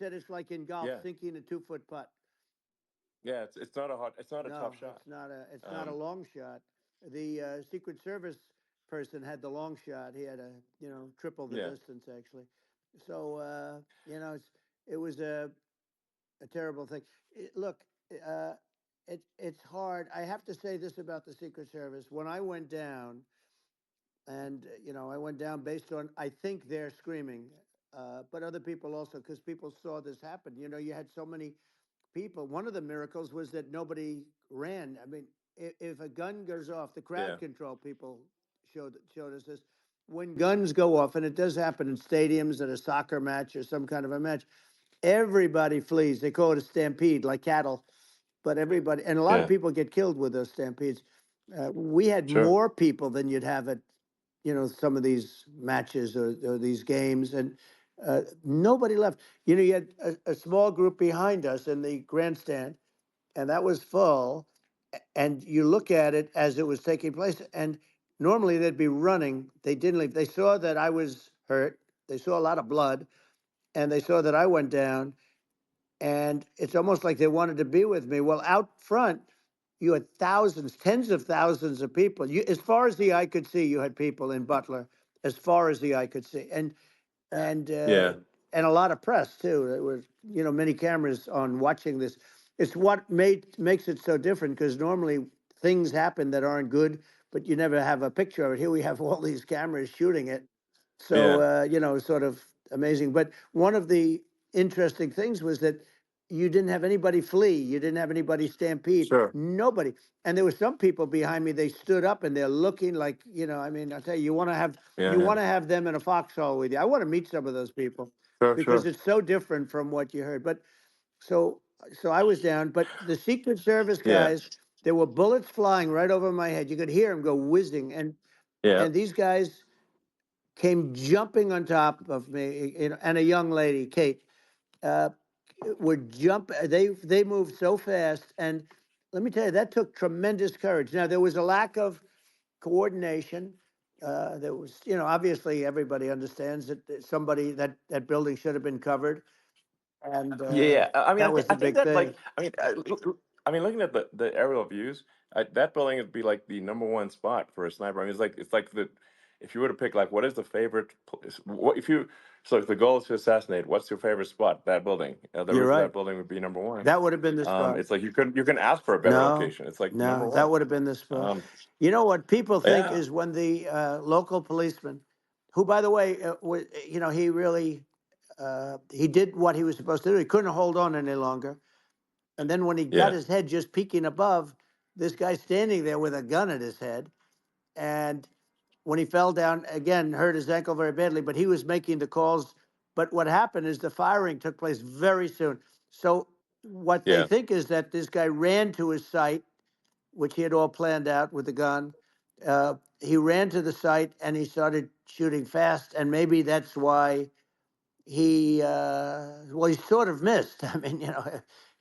said it's like in golf, Yeah, sinking a 2-foot putt. yeah. It's not a tough No, shot. it's not a long shot. The Secret Service person had the long shot. He had a triple the Yeah, distance actually. So it was a terrible thing. Look, uh, it's hard. I have to say this about the Secret Service. When I went down, and I went down based on I think they're screaming, but other people also because people saw this happen. You had so many people. One of the miracles was that nobody ran. I mean, if a gun goes off, the crowd yeah, control people showed us this. When guns go off, and it does happen in stadiums at a soccer match or some kind of a match, everybody flees. They call it a stampede, like cattle. But everybody, and a lot of yeah. people get killed with those stampedes. We had Sure. more people than you'd have at, some of these matches or these games, and nobody left. You had a small group behind us in the grandstand, and that was full. And you look at it as it was taking place, and normally they'd be running. They didn't leave. They saw that I was hurt. They saw a lot of blood, and they saw that I went down, and it's almost like they wanted to be with me. Well, out front, you had thousands, tens of thousands of people. As far as the eye could see, you had people in Butler, as far as the eye could see, and uh, Yeah, and a lot of press too. There was many cameras on watching this. It's what makes it so different because normally things happen that aren't good, but you never have a picture of it. Here we have all these cameras shooting it, so yeah. sort of amazing. But one of the interesting things was that you didn't have anybody flee, you didn't have anybody stampede, Sure. nobody. And there were some people behind me. They stood up and they're looking like, I mean, I'll tell you, Yeah, you yeah. want to have them in a foxhole with you. I want to meet some of those people Sure, because sure. it's so different from what you heard. But so so I was down, but the Secret Service Yeah, guys, there were bullets flying right over my head. You could hear them go whizzing, yeah, and these guys came jumping on top of me, and a young lady, Kate, uh, would jump. They moved so fast, and let me tell you, that took tremendous courage. Now there was a lack of coordination. There was, obviously everybody understands that somebody that building should have been covered, and yeah, yeah. I mean, that was I the think big that like, thing. I mean, looking at the aerial views, that building would be like the number one spot for a sniper. I mean, it's like the if you were to pick like what is the favorite, what if you so if the goal is to assassinate, what's your favorite spot? That building, the You're roof of right. that building would be number one. That would have been the spot. It's like you can ask for a better No, location. It's like number no, that one. would have been the spot. Um, You know what people think yeah, is when the local policeman, who, by the way, he really he did what he was supposed to do. He couldn't hold on any longer. And then when he got yeah, his head just peeking above, this guy standing there with a gun at his head. And when he fell down, again, hurt his ankle very badly, but he was making the calls. But what happened is the firing took place very soon. So what they yeah, think is that this guy ran to his site, which he had all planned out with the gun. He ran to the site and he started shooting fast, and maybe that's why he sort of missed. I mean,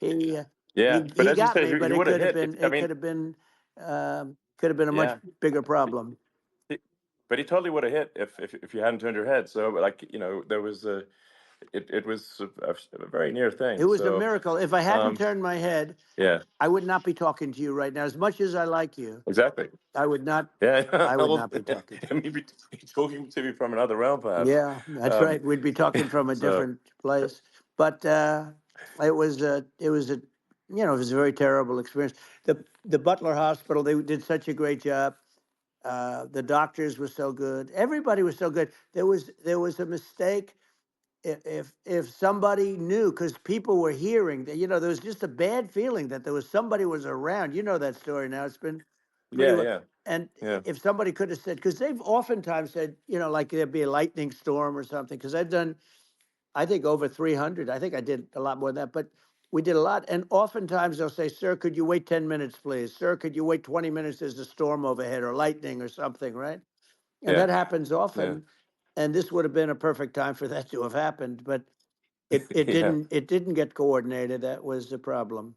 he uh, yeah. But he as you got said, me, but he it would have could have hit. been I mean, could have been a much yeah. bigger problem. But he totally would have hit if you hadn't turned your head. So like there was it was a very near It thing. was a So miracle. If I hadn't um turned my head, yeah, I would not be talking to you right now. As much as I like you, exactly. I would not. Yeah, I would well, not be talking to you. maybe talking to me from another realm, perhaps. Yeah, that's Um, right. We'd be talking from a so different place. But it was a very terrible experience. The Butler Hospital, they did such a great job. The doctors were so good. Everybody was so good. There was a mistake. If somebody knew, because people were hearing that, there was just a bad feeling that there was somebody was around. You know that story now. It's been pretty yeah, well. yeah, And yeah, if somebody could have said, because they've oftentimes said, like there'd be a lightning storm or something, because I've done, I think, over 300. I think I did a lot more than that, but we did a lot. And oftentimes they'll say, sir, could you wait 10 minutes, please? Sir, could you wait 20 minutes? There's a storm overhead or lightning or something, right? And yeah, that happens yeah, often. And this would have been a perfect time for that to have happened, but it yeah. didn't get coordinated. That was the problem.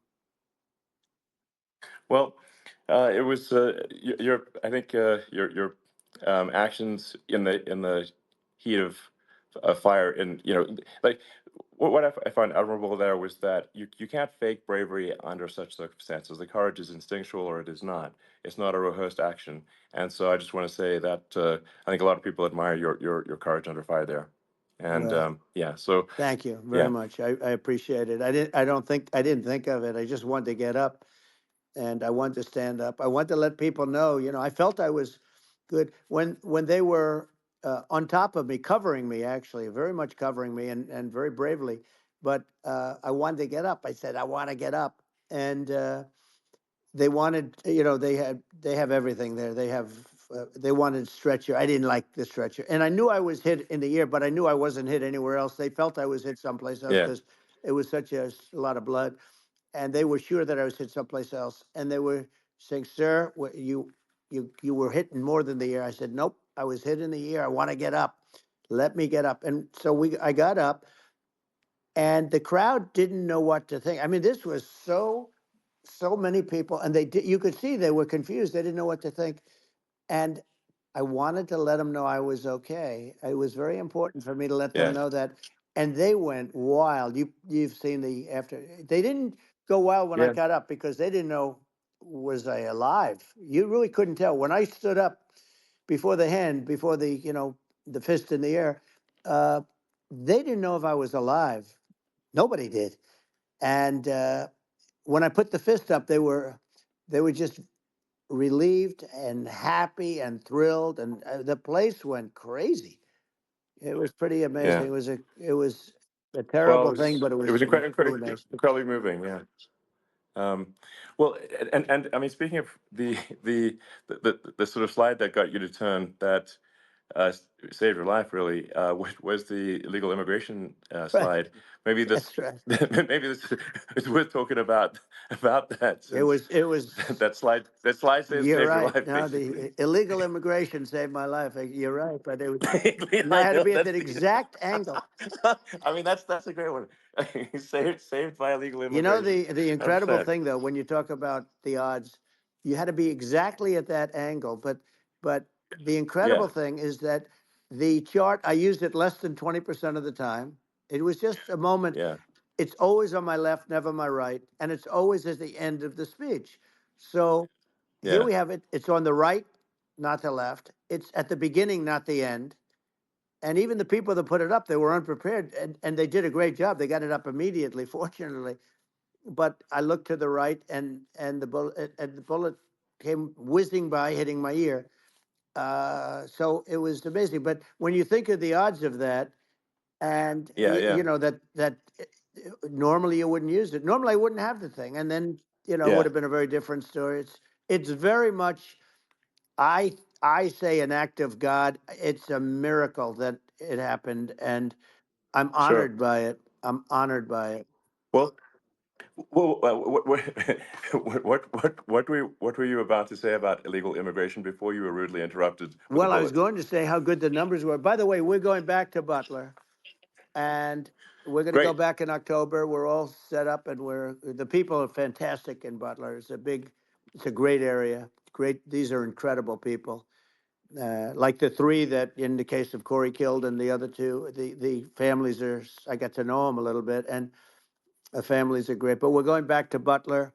Well, it was your I think your actions in the heat of fire, and like what I find admirable there was that you can't fake bravery under such circumstances. The courage is instinctual or it is not. It's not a rehearsed action. And so I just want to say that I think a lot of people admire your courage under fire there. And Well, yeah, so thank you very yeah, much. I appreciate it. I didn't think of it. I just wanted to get up and I wanted to stand up. I wanted to let people know, I felt I was good when they were on top of me, covering me, actually, very much covering me and very bravely. But I wanted to get up. I said, I want to get up. And they wanted, they have everything there. They wanted stretcher. I didn't like the stretcher. And I knew I was hit in the ear, but I knew I wasn't hit anywhere else. They felt I was hit someplace else yeah, because it was such a lot of blood, and they were sure that I was hit someplace else. And they were saying, "Sir, you were hit in more than the ear." I said, "Nope, I was hit in the ear. I want to get up. Let me get up." And so I got up, and the crowd didn't know what to think. I mean, this was so many people, and you could see they were confused. They didn't know what to think, and I wanted to let them know I was okay. It was very important for me to let them yeah, know that, and they went wild. You've seen the after. They didn't go wild when I yeah, got up because they didn't know, was I alive. You really couldn't tell when I stood up before the hand, before the fist in the air. Uh, they didn't know if I was alive. Nobody did. And when I put the fist up, they were just relieved and happy and thrilled, and the place went crazy. It was pretty amazing. yeah. It was a Well, terrible thing, but it it was was really amazing. incredibly moving. Yeah. Um, well, and I mean, speaking of the sort of slide that got you to turn that saved your life really was the illegal immigration Right. slide. Maybe this That's right. maybe this is worth talking about that It since was. It was. that slide You're saved your right. life No, basically. the illegal immigration saved my life. You're right, but and I I had to know be at that's that the. exact angle. I mean that's a great one. Saved by illegal The immigration. incredible 100%. thing, though, when you talk about the odds, you had to be exactly at that angle. But the Yeah, incredible thing is that the chart, I used it less than 20% of the time. It was just a moment. yeah, It's always on my left, never my right, and it's always at the end of the speech. So here yeah, we have it. It's on the right, not the left. It's at the beginning, not the end. And even the people that put it up, they were unprepared, and they did a great job. They got it up immediately, fortunately. But I looked to the right, and the bullet came whizzing by, hitting my ear. So it was amazing. But when you think of the odds of that, and yeah, yeah, that normally you wouldn't use it. Normally I wouldn't have the thing, and then it would yeah. have been a very different story. It's very much, I say, an act of God. It's a miracle that it happened, and I'm Sure. honored by it. I'm honored by it. Well, what were you about to say about illegal immigration before you were rudely interrupted with a Well, I was bullet? going to say how good the numbers were. By the way, we're going back to Butler, and we're going to go Great. back in October. We're all set up, and the people are fantastic in Butler. It's a great area. Great. These are incredible people. Like the three that, in the case of Corey, killed, and the other two, the families are. I got to know them a little bit, and the families are great. But we're going back to Butler,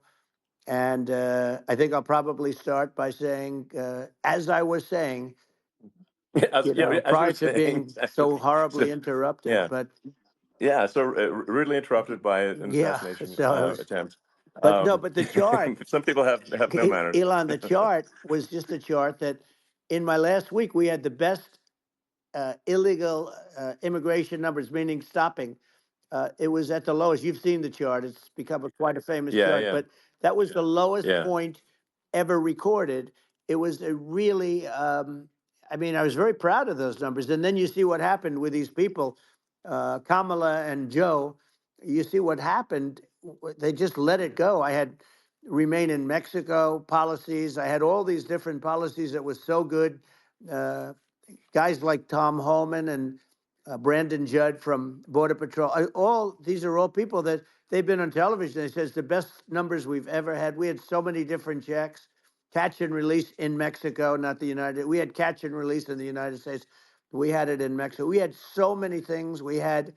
and I think I'll probably start by saying, as I was saying, As you were prior to saying, being exactly. so So, horribly interrupted. yeah, But yeah. So rudely interrupted by an yeah, assassination so attempt. but no, but the chart, Some people have no manners. Elon, the chart was just a chart that in my last week we had the best illegal immigration numbers, meaning stopping. It was at the lowest. You've seen the chart. It's become quite a famous Yeah, chart, yeah, but that was the lowest yeah, point ever recorded. It was a really, I mean, I was very proud of those numbers. And then you see what happened with these people, Kamala and Joe. You see what happened. They just let it go. I had remain in Mexico policies. I had all these different policies that was so good. Uh, Guys like Tom Holman and Brandon Judd from Border Patrol. These are all people that they've been on television. They says the best numbers we've ever had. We had so many different checks, catch and release in Mexico, not the United. We had catch and release in the United States. We had it in Mexico. We had so many things. We had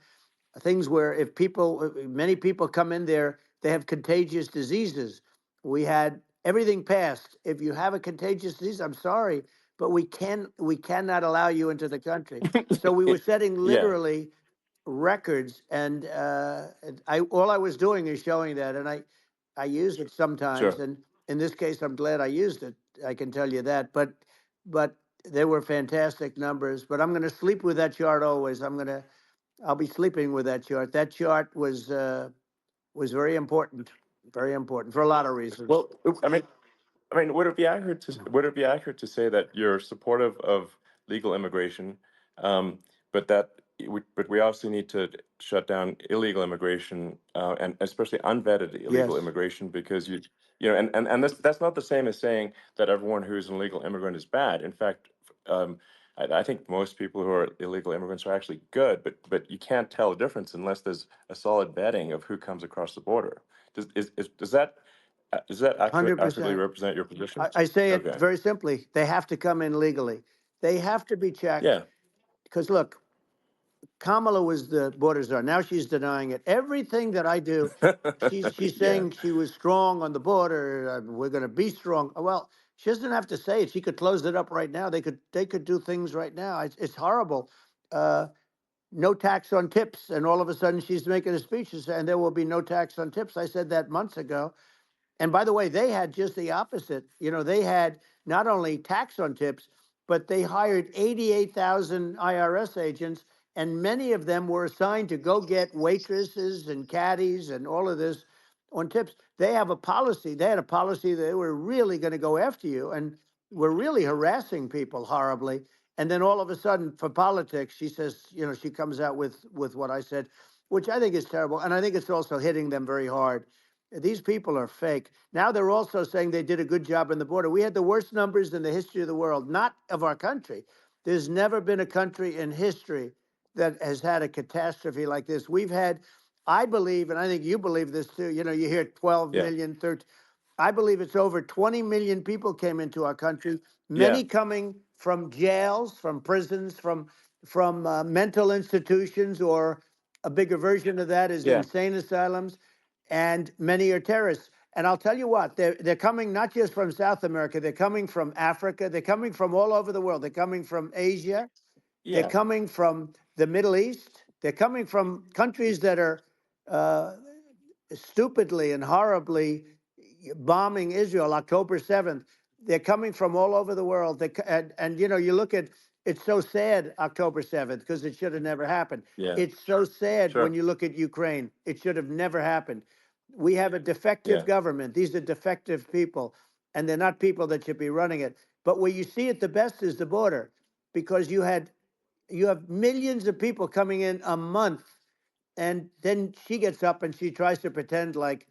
things where if people, many people come in there, they have contagious diseases. We had everything passed. If you have a contagious disease, I'm sorry, but we cannot allow you into the country. So we were setting Yeah, literally records, and I all I was doing is showing that, and I use it sometimes, sure. and in this case, I'm glad I used it. I can tell you that, but they were fantastic numbers. But I'm going to sleep with that chart always. I'll be sleeping with that chart. That chart was very important for a lot of reasons. Well, I mean, would it be accurate to say that you're supportive of legal immigration, um, but but we also need to shut down illegal immigration, and especially unvetted illegal Yes, immigration, because and that's not the same as saying that everyone who's an illegal immigrant is bad. In fact, I think most people who are illegal immigrants are actually good, but you can't tell the difference unless there's a solid vetting of who comes across the border. Does that accurately 100%. represent your position? I say it Okay. very simply. They have to come in legally. They have to be checked Yeah. because look, Kamala was the border czar. Now she's denying it. Everything that I do, she's Yeah. saying she was strong on the border. We're going to be strong. Well, she doesn't have to say it. She could close it up right now. They could do things right now. It's horrible. Uh, no tax on tips, and all of a sudden she's making a speech and there will be no tax on tips. I said that months ago. And by the way, they had just the opposite. They had not only tax on tips, but they hired 88,000 IRS agents, and many of them were assigned to go get waitresses and caddies and all of this on tips. They have a policy. They had a policy that they were really going to go after you and were really harassing people horribly. And then all of a sudden, for politics, she says, she comes out with what I said, which I think is terrible, and I think it's also hitting them very hard. These people are fake. Now they're also saying they did a good job on the border. We had the worst numbers in the history of the world, not of our country. There's never been a country in history that has had a catastrophe like this. We've had, I believe, and I think you believe this too. You hear 12 Yeah. million, 13. I believe it's over 20 million people came into our country, Yeah. many coming from jails, from prisons, from mental institutions, or a bigger version of that is Yeah. insane asylums, and many are terrorists. And I'll tell you what, they're coming not just from South America, they're coming from Africa, they're coming from all over the world. They're coming from Asia, they're Yeah. coming from the Middle East, they're coming from countries that are uh, stupidly and horribly bombing Israel October 7th. They're coming from all over the world. And you look at it's so sad October 7th because it should have never happened. Yeah. It's so sad when Sure. you look at Ukraine. It should have never happened. We have a defective Yeah. government. These are defective people, and they're not people that should be running it. But where you see it the best is the border, because you have millions of people coming in a month, and then she gets up and she tries to pretend like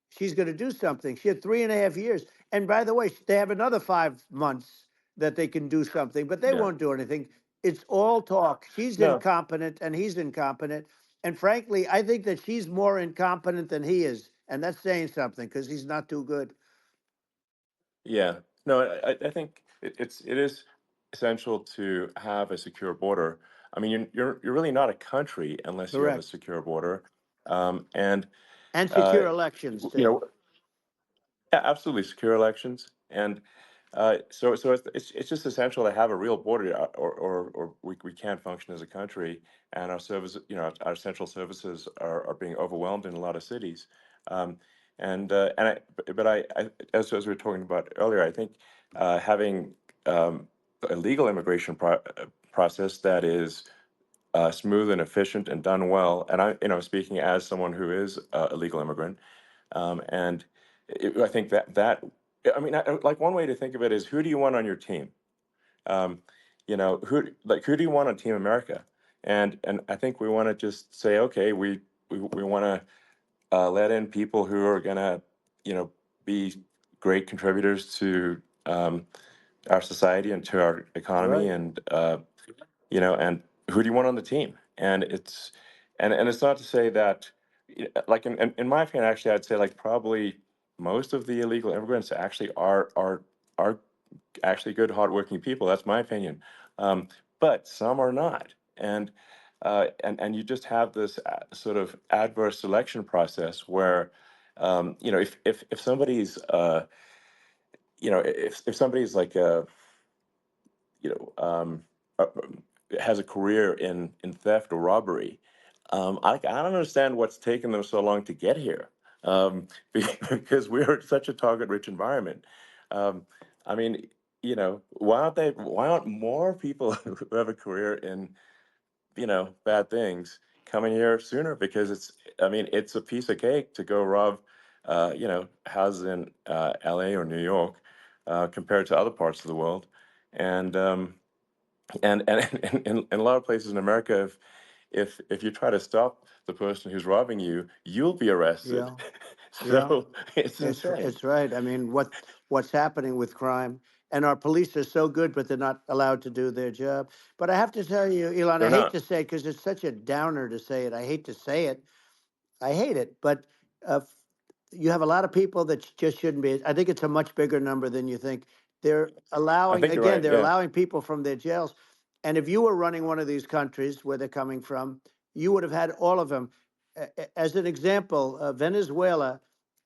she's going to do something. She had 3.5 years. And by the way, they have another 5 months that they can do something, but they Yeah. won't do anything. It's all talk. She's No. incompetent and he's incompetent. And frankly, I think that she's more incompetent than he is. And that's saying something because he's not too good. Yeah. No, I think it is essential to have a secure border. I mean, you're really not a country unless you have a Correct. secure border. And And uh, secure elections, you too. know, yeah, absolutely secure elections, and so it's just essential to have a real border, or we can't function as a country, and our service, our central services are being overwhelmed in a lot of cities, um, and as we were talking about earlier, I think having a legal immigration process that is smooth and efficient and done well, and speaking as someone who is a legal immigrant, and I think I mean, like one way to think of it is, who do you want on your team? Um, who do you want on Team America? And I think we want to just say, okay, we want to let in people who are gonna, be great contributors to our society and to our economy, Right. and who do you want on the team? And it's not to say that, like in my opinion, actually, I'd say like probably most of the illegal immigrants actually are actually good, hardworking people. That's my opinion. But some are not, and and you just have this sort of adverse selection process where, if somebody's if somebody's like you know, uh, has a career in theft or robbery, I don't understand what's taken them so long to get here. Because we're in such a target-rich environment. Um, I mean, why aren't more people who have a career in, bad things coming here sooner? Because I mean, it's a piece of cake to go rob, houses in LA or New York, compared to other parts of the world. And in a lot of places in America, if you try to stop the person who's robbing you, you'll be arrested. Yeah. Yeah. So it's insane. It's right. I mean, what's happening with crime, and our police are so good, but they're not allowed to do their job. But I have to tell you, Elon, I They're hate not. to say it because it's such a downer to say it. I hate to say it. I hate it, but uh, you have a lot of people that just shouldn't be. I think it's a much bigger number than you think. They're I allowing, think you're again, right. they're Yeah. allowing people from their jails. And if you were running one of these countries where they're coming from, you would have had all of them. As an example, Venezuela,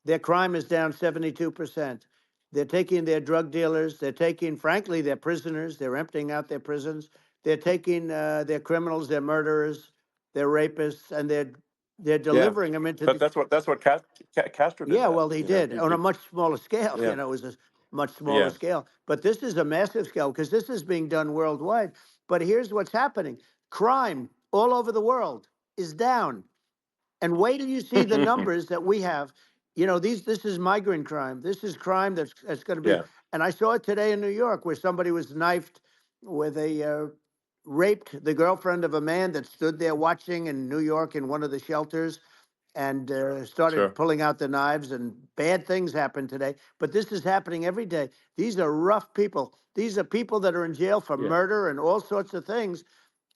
their crime is down 72%. They're taking their drug dealers, they're taking, frankly, their prisoners, they're emptying out their prisons. They're taking their criminals, their murderers, their rapists, and they're Yeah. delivering them into But the. that's what Castro did Yeah, that. well, he did He, on a much smaller scale. yeah. You know, it was a much smaller Yeah. scale. But this is a massive scale because this is being done worldwide. But here's what's happening: crime all over the world is down. And wait till you see the numbers that we have. You know, this is migrant crime. This is crime that's going to be. Yeah. And I saw it today in New York where somebody was knifed with raped the girlfriend of a man that stood there watching in New York in one of the shelters and started Sure. pulling out the knives, and bad things happen today. But this is happening every day. These are rough people. These are people that are in jail for Yeah. murder and all sorts of things,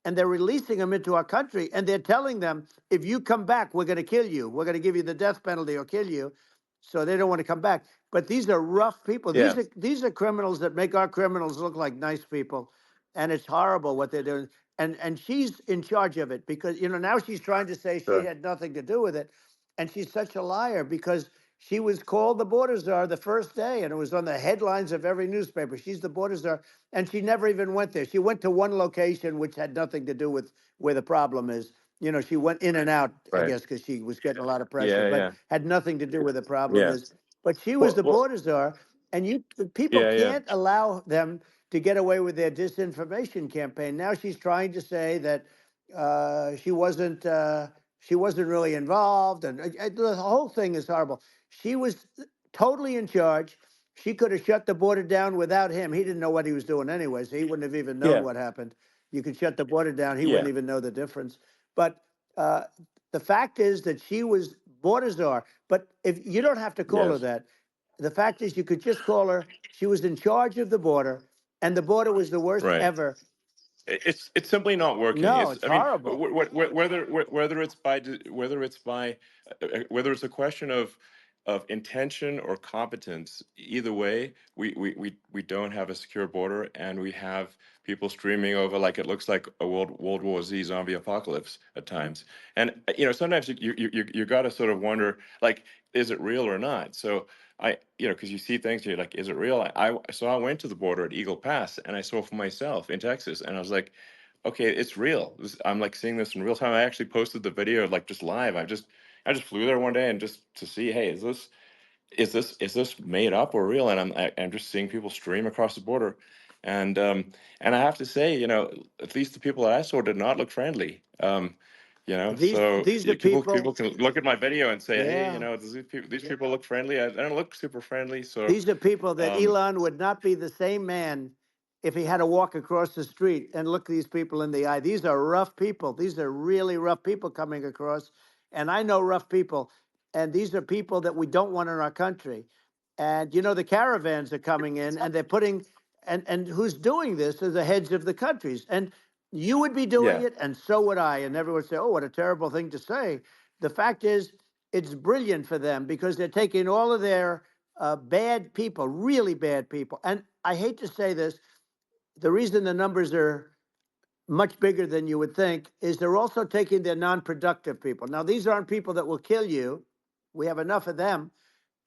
and they're releasing them into our country, and they're telling them, if you come back, we're going to kill you. We're going to give you the death penalty or kill you. So they don't want to come back. But these are rough people. Yeah. These are criminals that make our criminals look like nice people, and it's horrible what they're doing. And she's in charge of it because now she's trying to say she Sure. had nothing to do with it, and she's such a liar because she was called the border czar the first day, and it was on the headlines of every newspaper. She's the border czar, and she never even went there. She went to one location which had nothing to do with where the problem is. She went in and out, I Right. guess, because she was getting a lot of pressure, Yeah. but Yeah. had nothing to do with the problem Yeah. is. But she was Well. the Well. border czar, and people Yeah. Yeah. can't allow them to get away with their disinformation campaign. Now she's trying to say that she wasn't really involved, and the whole thing is horrible. She was totally in charge. She could have shut the border down without him. He didn't know what he was doing anyway, so he wouldn't have even known Yeah. what happened. You could shut the border down; he wouldn't Yeah. even know the difference. But uh, the fact is that she was border czar. But if you don't have to call her Yes. that, the fact is you could just call her. She was in charge of the border, and the border was the worst Right. ever. It's simply not working. No, It's it's I mean, horrible. whether it's a question of intention or competence, either way, we don't have a secure border, and we have people streaming over like it looks like a World War Z zombie apocalypse at times. And sometimes you got to sort of wonder, like, is it real or not? So because you see things, you're like, is it real? So I went to the border at Eagle Pass, and I saw for myself in Texas, and I was like, okay, it's real. I'm like seeing this in real time. I actually posted the video like just live. I just flew there one day and just to see, hey, is this made up or real? And I'm just seeing people stream across the border, and I have to say, at least the people that I saw did not look friendly. So These are people people. can look at my video and say, hey, Yeah. these people look friendly. I don't look super friendly. So, These are people that um, Elon would not be the same man if he had to walk across the street and look these people in the eye. These are rough people. These are really rough people coming across. And I know rough people. And these are people that we don't want in our country. And the caravans are coming in and they're putting and who's doing this are the heads of the countries. And you would be doing yeah, it, and so would I. And everyone would say, oh, what a terrible thing to say. The fact is, it's brilliant for them because they're taking all of their bad people, really bad people. And I hate to say this, the reason the numbers are much bigger than you would think, is they're also taking their non-productive people. Now, these aren't people that will kill you. We have enough of them,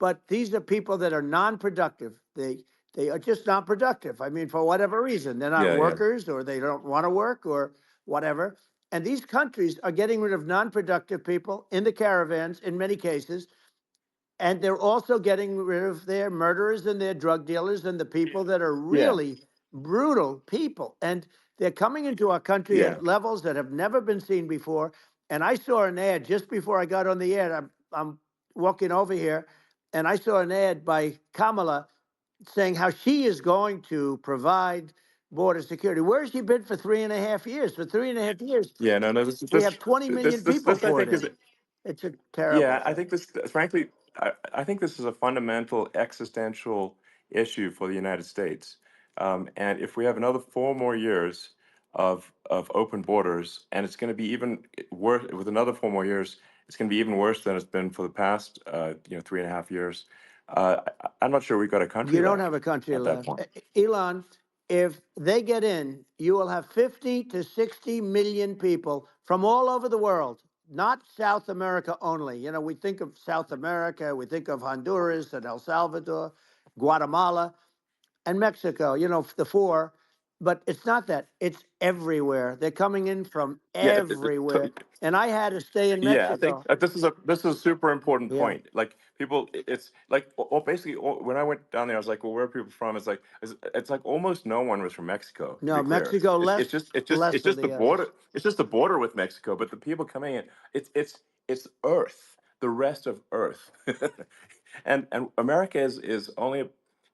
but these are people that are non-productive. They are just not productive. I mean, for whatever reason, they're not Yeah, yeah, workers, or they don't want to work, or whatever. And these countries are getting rid of non-productive people in the caravans in many cases, and they're also getting rid of their murderers and their drug dealers and the people that are yeah, really brutal people. And they're coming into our country yeah, at levels that have never been seen before. And I saw an ad just before I got on the air. I'm walking over here, and I saw an ad by Kamala saying how she is going to provide border security. Where has she been for 3.5 years? For 3.5 years, yeah. No, no. we have 20 million people This I poured think is in. It's a terrible yeah. I thing. think this, frankly, I think this is a fundamental existential issue for the United States. And if we have another 4 more years of open borders, and it's going to be even worse with another 4 more years, it's going to be even worse than it's been for the past 3.5 years. I'm not sure we've got a country You don't have left a country at that left. point. Elon, if they get in, you will have 50 to 60 million people from all over the world, not South America only. You know, we think of South America, we think of Honduras and El Salvador, Guatemala, and Mexico, you know, the four. But it's not that, it's everywhere. They're coming in from Yeah, everywhere. And I had to stay in yeah, I think Mexico. this is a super important Yeah. point. Like people, it's like basically when I went down there, I was like, well, where are people from? It's like almost no one was from Mexico. To be No, clear, Mexico it's less, just less it's of just the the others. border. It's just the border with Mexico. But the people coming in, it's Earth, the rest of Earth, and America is only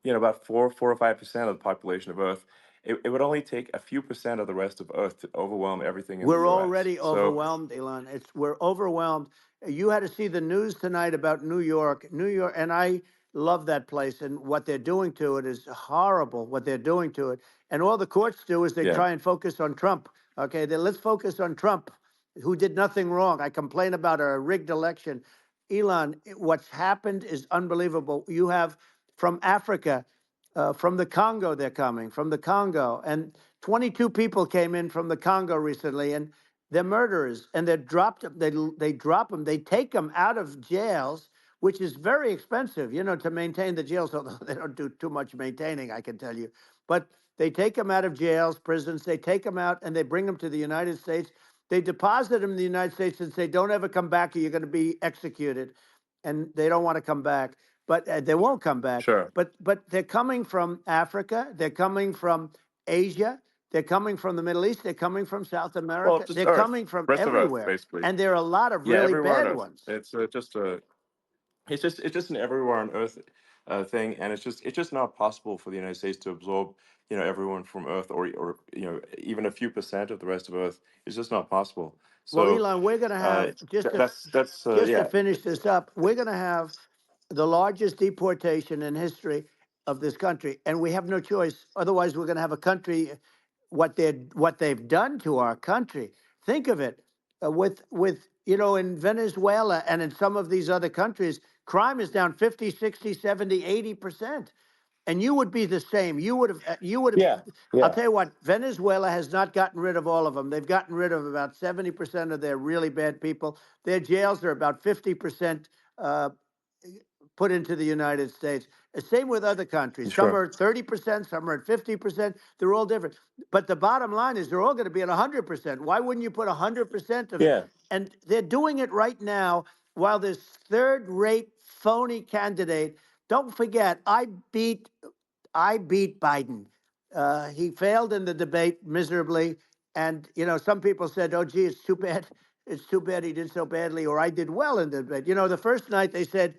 about 4 or 5% of the population of Earth. It would only take a few percent of the rest of Earth to overwhelm everything in the We're U.S. already So overwhelmed, Elon. We're overwhelmed. You had to see the news tonight about New York. New York, and I love that place, and what they're doing to it is horrible, what they're doing to it. And all the courts do is they yeah, try and focus on Trump. Okay, then let's focus on Trump, who did nothing wrong. I complain about a rigged election. Elon, what's happened is unbelievable. You have from Africa, from the Congo, they're coming from the Congo, and 22 people came in from the Congo recently, and they're murderers, and they're dropped. They drop them. They take them out of jails, which is very expensive, you know, to maintain the jails. Although they don't do too much maintaining, I can tell you. But they take them out of jails, prisons. They take them out, and they bring them to the United States. They deposit them in the United States and say, "Don't ever come back, or you're going to be executed." And they don't want to come back, but they won't come back. sure. But they're coming from Africa. They're coming from Asia. They're coming from the Middle East. They're coming from South Well, America. just They're Earth, coming from rest of Earth, everywhere. basically. And there are a lot of Yeah, really everywhere on bad Earth. ones. It's just a, it's just an everywhere on Earth thing, and it's just not possible for the United States to absorb everyone from Earth, or even a few percent of the rest of Earth. It's just not possible. Well, So Elon, we're going to have that's just to yeah. finish this up. We're going to have the largest deportation in history of this country, and we have no choice. Otherwise, we're going to have a country. What they've done to our country. Think of it, with in Venezuela and in some of these other countries, crime is down 50, 60, 70, 80%. And you would be the same. You would have. Yeah, I'll yeah, tell you what. Venezuela has not gotten rid of all of them. They've gotten rid of about 70% of their really bad people. Their jails are about 50% uh, put into the United States. Same with other countries. Some sure. are at 30%, some are at 50%. They're all different. But the bottom line is they're all going to be at 100%. Why wouldn't you put 100% of? Yeah, And they're doing it right now while this third-rate phony candidate. Don't forget, I beat Biden. He failed in the debate miserably. And, some people said, oh, gee, it's too bad. It's too bad he did so badly, or I did well in the debate. The first night they said,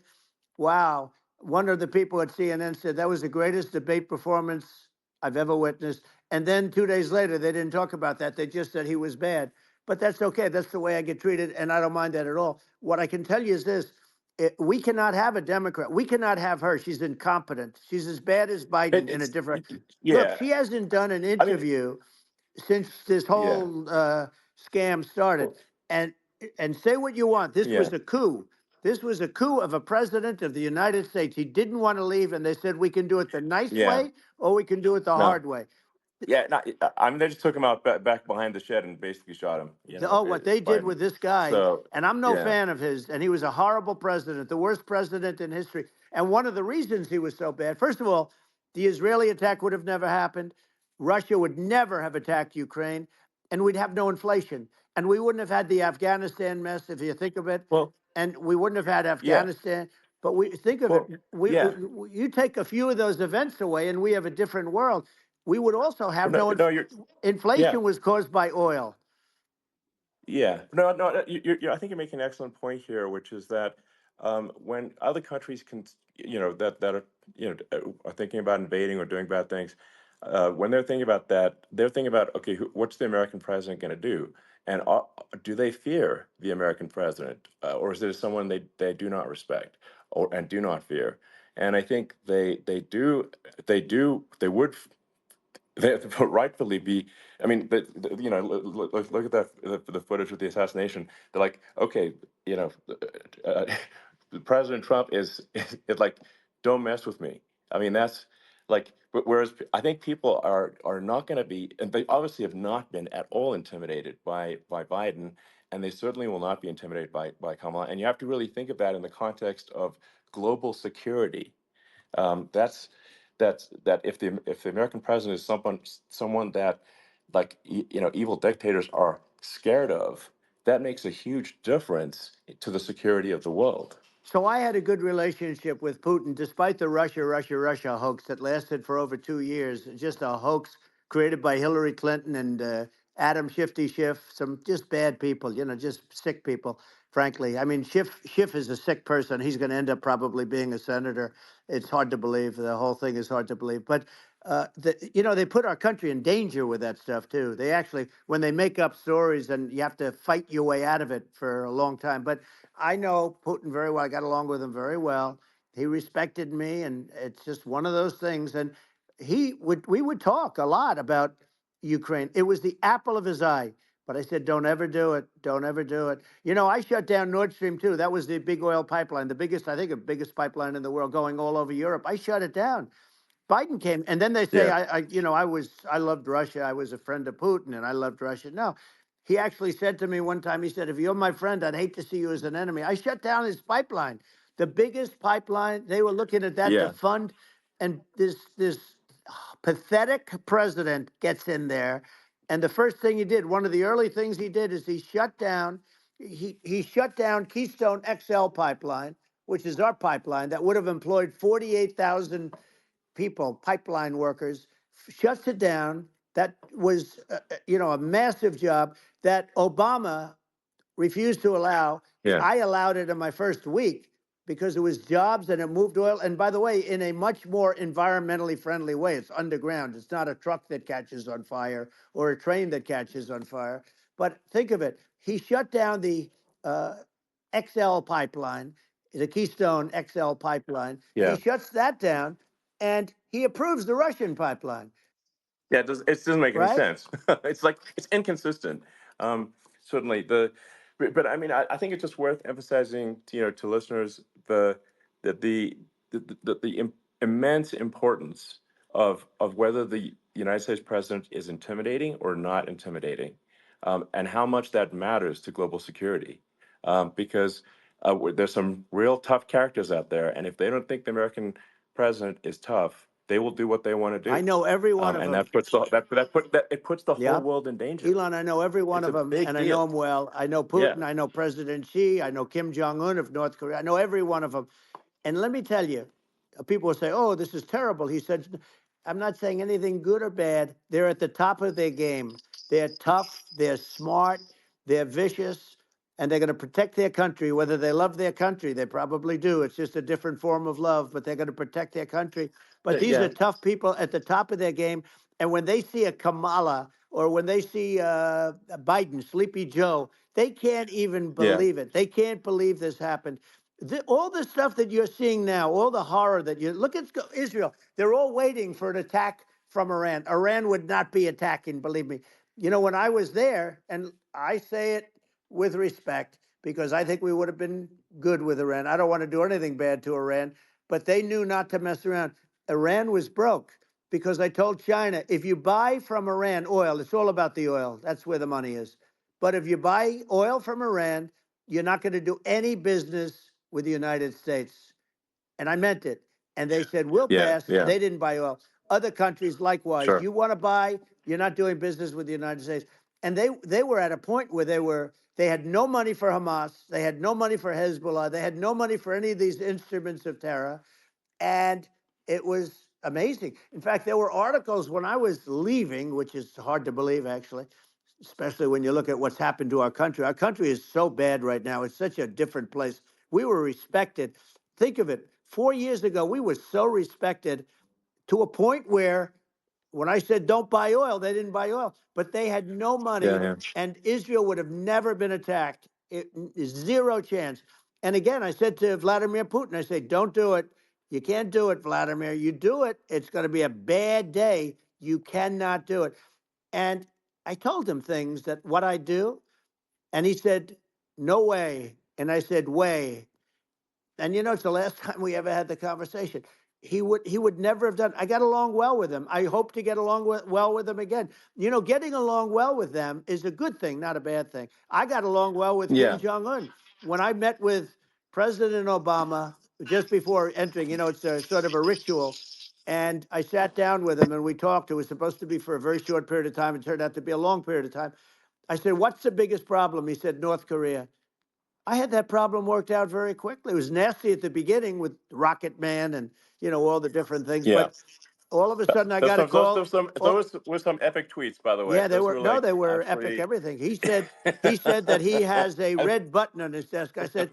wow. One of the people at CNN said that was the greatest debate performance I've ever witnessed. And then 2 days later, they didn't talk about that. They just said he was bad. But that's okay. That's the way I get treated. And I don't mind that at all. What I can tell you is this: we cannot have a Democrat. We cannot have her. She's incompetent. She's as bad as Biden in a it's different. Look, yeah. she hasn't done an I mean, interview since this yeah, whole scam started. well, And say what you want. This yeah, was a coup. This was a coup of a president of the United States. He didn't want to leave, and they said we can do it the nice yeah. way or we can do it the No, hard way. Yeah, not, I mean, they just took him out back behind the shed and basically shot him. You know, Oh, what they did Biden. with this guy, So and I'm no yeah, fan of his, and he was a horrible president, the worst president in history. And one of the reasons he was so bad, first of all, the Israeli attack would have never happened. Russia would never have attacked Ukraine, and we'd have no inflation. And we wouldn't have had the Afghanistan mess, if you think of it, well, and we wouldn't have had yeah, Afghanistan. But we think of it, well, yeah. you take a few of those events away, and we have a different world. We would also have No, no no, you're yeah. inflation was caused by oil. Yeah, no, no, I think you're making an excellent point here, which is that when other countries can, that are, are thinking about invading or doing bad things, when they're thinking about that, they're thinking about, okay, what's the American president going to do? And do they fear the American president, or is there someone they do not respect or and do not fear? And I think they would they rightfully be. I mean, look at that the footage of the assassination. They're like, okay, uh, President Trump is like, don't mess with me. I mean, that's like, but whereas I think people are not going to be, and they obviously have not been at all intimidated by Biden, and they certainly will not be intimidated by Kamala. And you have to really think of that in the context of global security. That if the American president is someone that, like, evil dictators are scared of, that makes a huge difference to the security of the world. So I had a good relationship with Putin, despite the Russia hoax that lasted for over 2 years. Just a hoax created by Hillary Clinton and Adam Shifty Schiff, some just bad people, just sick people, frankly. I mean, Schiff is a sick person. He's going to end up probably being a senator. It's hard to believe. The whole thing is hard to believe. But, they put our country in danger with that stuff, too. They actually, when they make up stories, and you have to fight your way out of it for a long time. But I know Putin very well. I got along with him very well. He respected me, and it's just one of those things. And we would talk a lot about Ukraine. It was the apple of his eye. But I said, don't ever do it. Don't ever do it. I shut down Nord Stream 2. That was the big oil pipeline, the biggest, I think, the biggest pipeline in the world going all over Europe. I shut it down. Biden came, and then they say, Yeah, I loved Russia. I was a friend of Putin, and I loved Russia. No, he actually said to me one time, he said, if you're my friend, I'd hate to see you as an enemy. I shut down his pipeline, the biggest pipeline. They were looking at that to yeah, fund, and this pathetic president gets in there, and the first thing he did, one of the early things he did, is he shut down Keystone XL pipeline, which is our pipeline that would have employed 48,000 people, pipeline workers, shuts it down. That was, a massive job that Obama refused to allow. yeah, I allowed it in my first week because it was jobs and it moved oil. And by the way, in a much more environmentally friendly way. It's underground. It's not a truck that catches on fire or a train that catches on fire. But think of it. He shut down the uh, XL pipeline, the Keystone XL pipeline. He yeah. shuts that down and he approves the Russian pipeline, It doesn't make any right? sense. It's like it's inconsistent. Certainly but I mean, I think it's just worth emphasizing to listeners the immense importance of whether the United States president is intimidating or not intimidating, and how much that matters to global security, because there's some real tough characters out there, and if they don't think the American president is tough, they will do what they want to I do, know every one of and them. it puts the whole Yeah. world in danger. Elon, I know every one It's of a them, big and I know deal. them well. I know Yeah, Putin. I know President Xi. I know Kim Jong Un of North Korea. I know every one of them. And let me tell you, people will say, "Oh, this is terrible." He said, "I'm not saying anything good or bad. They're at the top of their game. They're tough. They're smart. They're vicious, and they're going to protect their country. Whether they love their country, they probably do. It's just a different form of love, but they're going to protect their country. But these are yeah, tough people at the top of their game. And when they see a Kamala or when they see Biden, Sleepy Joe, they can't even yeah, believe it. They can't believe this happened. All the stuff that you're seeing now, all the horror that you look at Israel, they're all waiting for an attack from Iran. Iran would not be attacking, believe me. When I was there, and I say it with respect because I think we would have been good with Iran. I don't want to do anything bad to Iran, but they knew not to mess around. Iran was broke. because I told China, if you buy from Iran oil, it's all about the oil. That's where the money is. But if you buy oil from Iran, you're not going to do any business with the United States. And I meant it. And they said, we'll Yeah, pass. yeah, They didn't buy oil. Other countries, likewise. sure. You want to buy, you're not doing business with the United States. And they were at a point where they had no money for Hamas. They had no money for Hezbollah. They had no money for any of these instruments of terror. And it was amazing. In fact, there were articles when I was leaving, which is hard to believe, actually, especially when you look at what's happened to our country. Our country is so bad right now. It's such a different place. We were respected. Think of it. 4 years ago, we were so respected to a point where when I said don't buy oil, they didn't buy oil, but they had no Yeah, money, yeah, and Israel would have never been attacked. Zero chance. And again, I said to Vladimir Putin, I said, don't do it. You can't do it, Vladimir. You do it, it's going to be a bad day. You cannot do it. And I told him things that what I do, and he said, no way. And I said, way. And it's the last time we ever had the conversation. He would never have done. I got along well with him. I hope to get along well with him again. Getting along well with them is a good thing, not a bad thing. I got along well with Kim yeah, Jong Un when I met with President Obama just before entering. It's a sort of a ritual, and I sat down with him and we talked. It was supposed to be for a very short period of time. It turned out to be a long period of time. I said, "What's the biggest problem?" He said, "North Korea." I had that problem worked out very quickly. It was nasty at the beginning with Rocket Man and all the different things, yeah. but all of a sudden I Those got a some those call. those some Oh, those were some epic tweets, by the way. yeah, they Those were were no, like they were epic. absolutely. Everything he said that he has a red button on his desk. I said,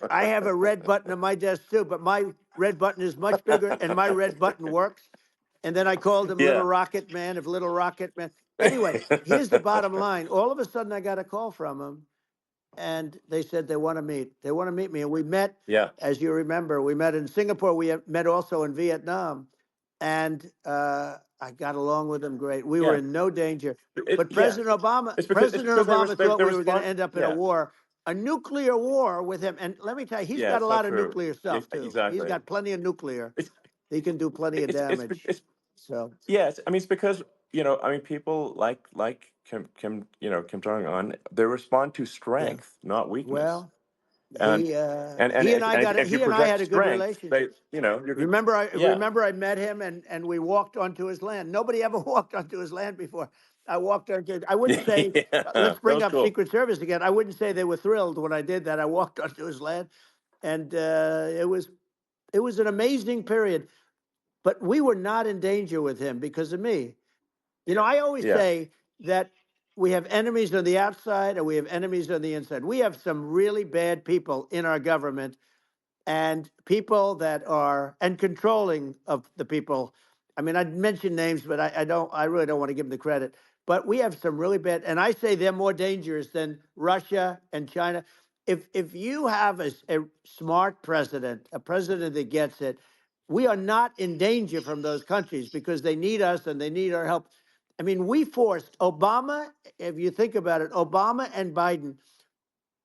I have a red button on my desk too, but my red button is much bigger, and my red button works. And then I called him Little Yeah. Rocket Man, of Little Rocket Man. Anyway, here's the bottom line. All of a sudden I got a call from him, and they said they want to meet. They want to meet me. And we met, Yeah, as you remember, we met in Singapore. We met also in Vietnam. And I got along with them great. We were yeah. in no danger. But Yeah. President Obama, It's President because Obama thought they we were going to respond. end up in Yeah, a nuclear war with him. And let me tell you, he's yeah. got a It's not lot of true. nuclear Yeah, stuff too. He's exactly. got plenty of nuclear. It's He can do plenty of damage. it's So yes. I mean, it's because I mean, people like Kim Jong Un. They respond to yeah. strength, not weakness. Well, And he and I and got it. if you He and I project had a good strength, relationship. you're good. Remember, I Yeah. remember I met him and we walked onto his land. Nobody ever walked onto his land before. I walked onto. I wouldn't say. Yeah, Let's that bring was up cool. Secret Service again. I wouldn't say they were thrilled when I did that. I walked onto his land, and it was an amazing period. But we were not in danger with him because of me. I always Yeah. say that we have enemies on the outside and we have enemies on the inside. We have some really bad people in our government and people that are and controlling of the people. I mean, I'd mention names, but I really don't want to give them the credit. But we have some really bad, and I say they're more dangerous than Russia and China. If you have a smart president, a president that gets it, we are not in danger from those countries because they need us and they need our help. I mean, we forced Obama, if you think about it, Obama and Biden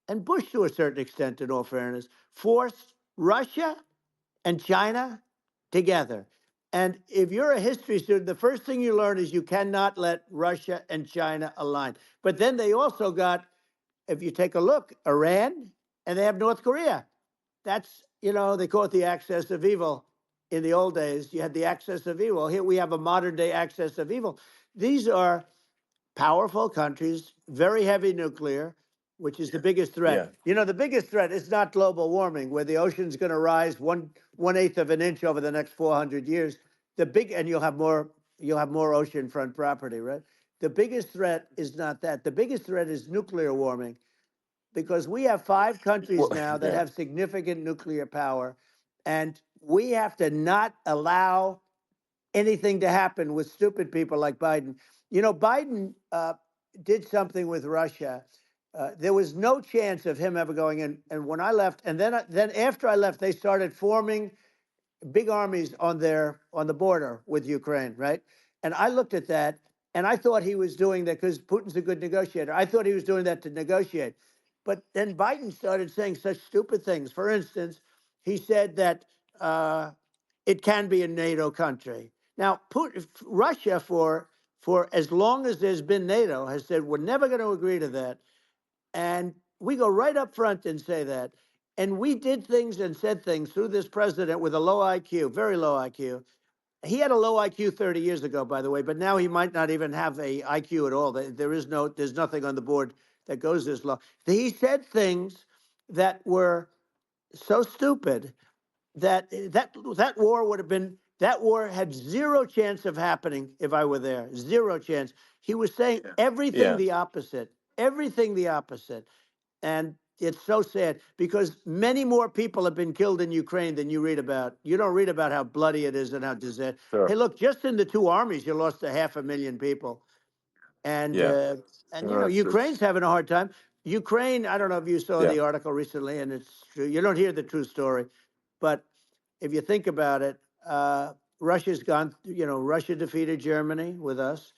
and Bush, to a certain extent, in all fairness, forced Russia and China together. And if you're a history student, the first thing you learn is you cannot let Russia and China align. But then they also got, if you take a look, Iran, and they have North Korea. That's, they call it the axis of evil. In the old days, you had the axis of evil. Here we have a modern day axis of evil. These are powerful countries, very heavy nuclear, which is the biggest threat. Yeah. The biggest threat is not global warming, where the ocean's going to rise one eighth of an inch over the next 400 years. And you'll have more oceanfront property, right? The biggest threat is not that. The biggest threat is nuclear warming, because we have 5 countries Well, now that yeah. have significant nuclear power, and we have to not allow anything to happen with stupid people like Biden. Biden did something with Russia. There was no chance of him ever going in. And when I left, and then after I left, they started forming big armies on the border with Ukraine, right? And I looked at that, and I thought he was doing that because Putin's a good negotiator. I thought he was doing that to negotiate. But then Biden started saying such stupid things. For instance, he said that it can be a NATO country. Now, Russia, for as long as there's been NATO, has said we're never going to agree to that, and we go right up front and say that. And we did things and said things through this president with a low IQ, very low IQ. He had a low IQ 30 years ago, by the way, but now he might not even have a IQ at all. There's nothing on the board that goes this low. He said things that were so stupid that war would have been that war had zero chance of happening if I were there. Zero chance. He was saying Yeah, everything the opposite, and it's so sad because many more people have been killed in Ukraine than you read about. You don't read about how bloody it is and how disaster. sure. Hey, look, just in the two armies, you lost 500,000 people, and Yeah, uh, and no, Ukraine's it's having a hard time. Ukraine, I don't know if you saw yeah, the article recently, and it's true. You don't hear the true story, but if you think about it, Russia's gone. Russia defeated Germany with us,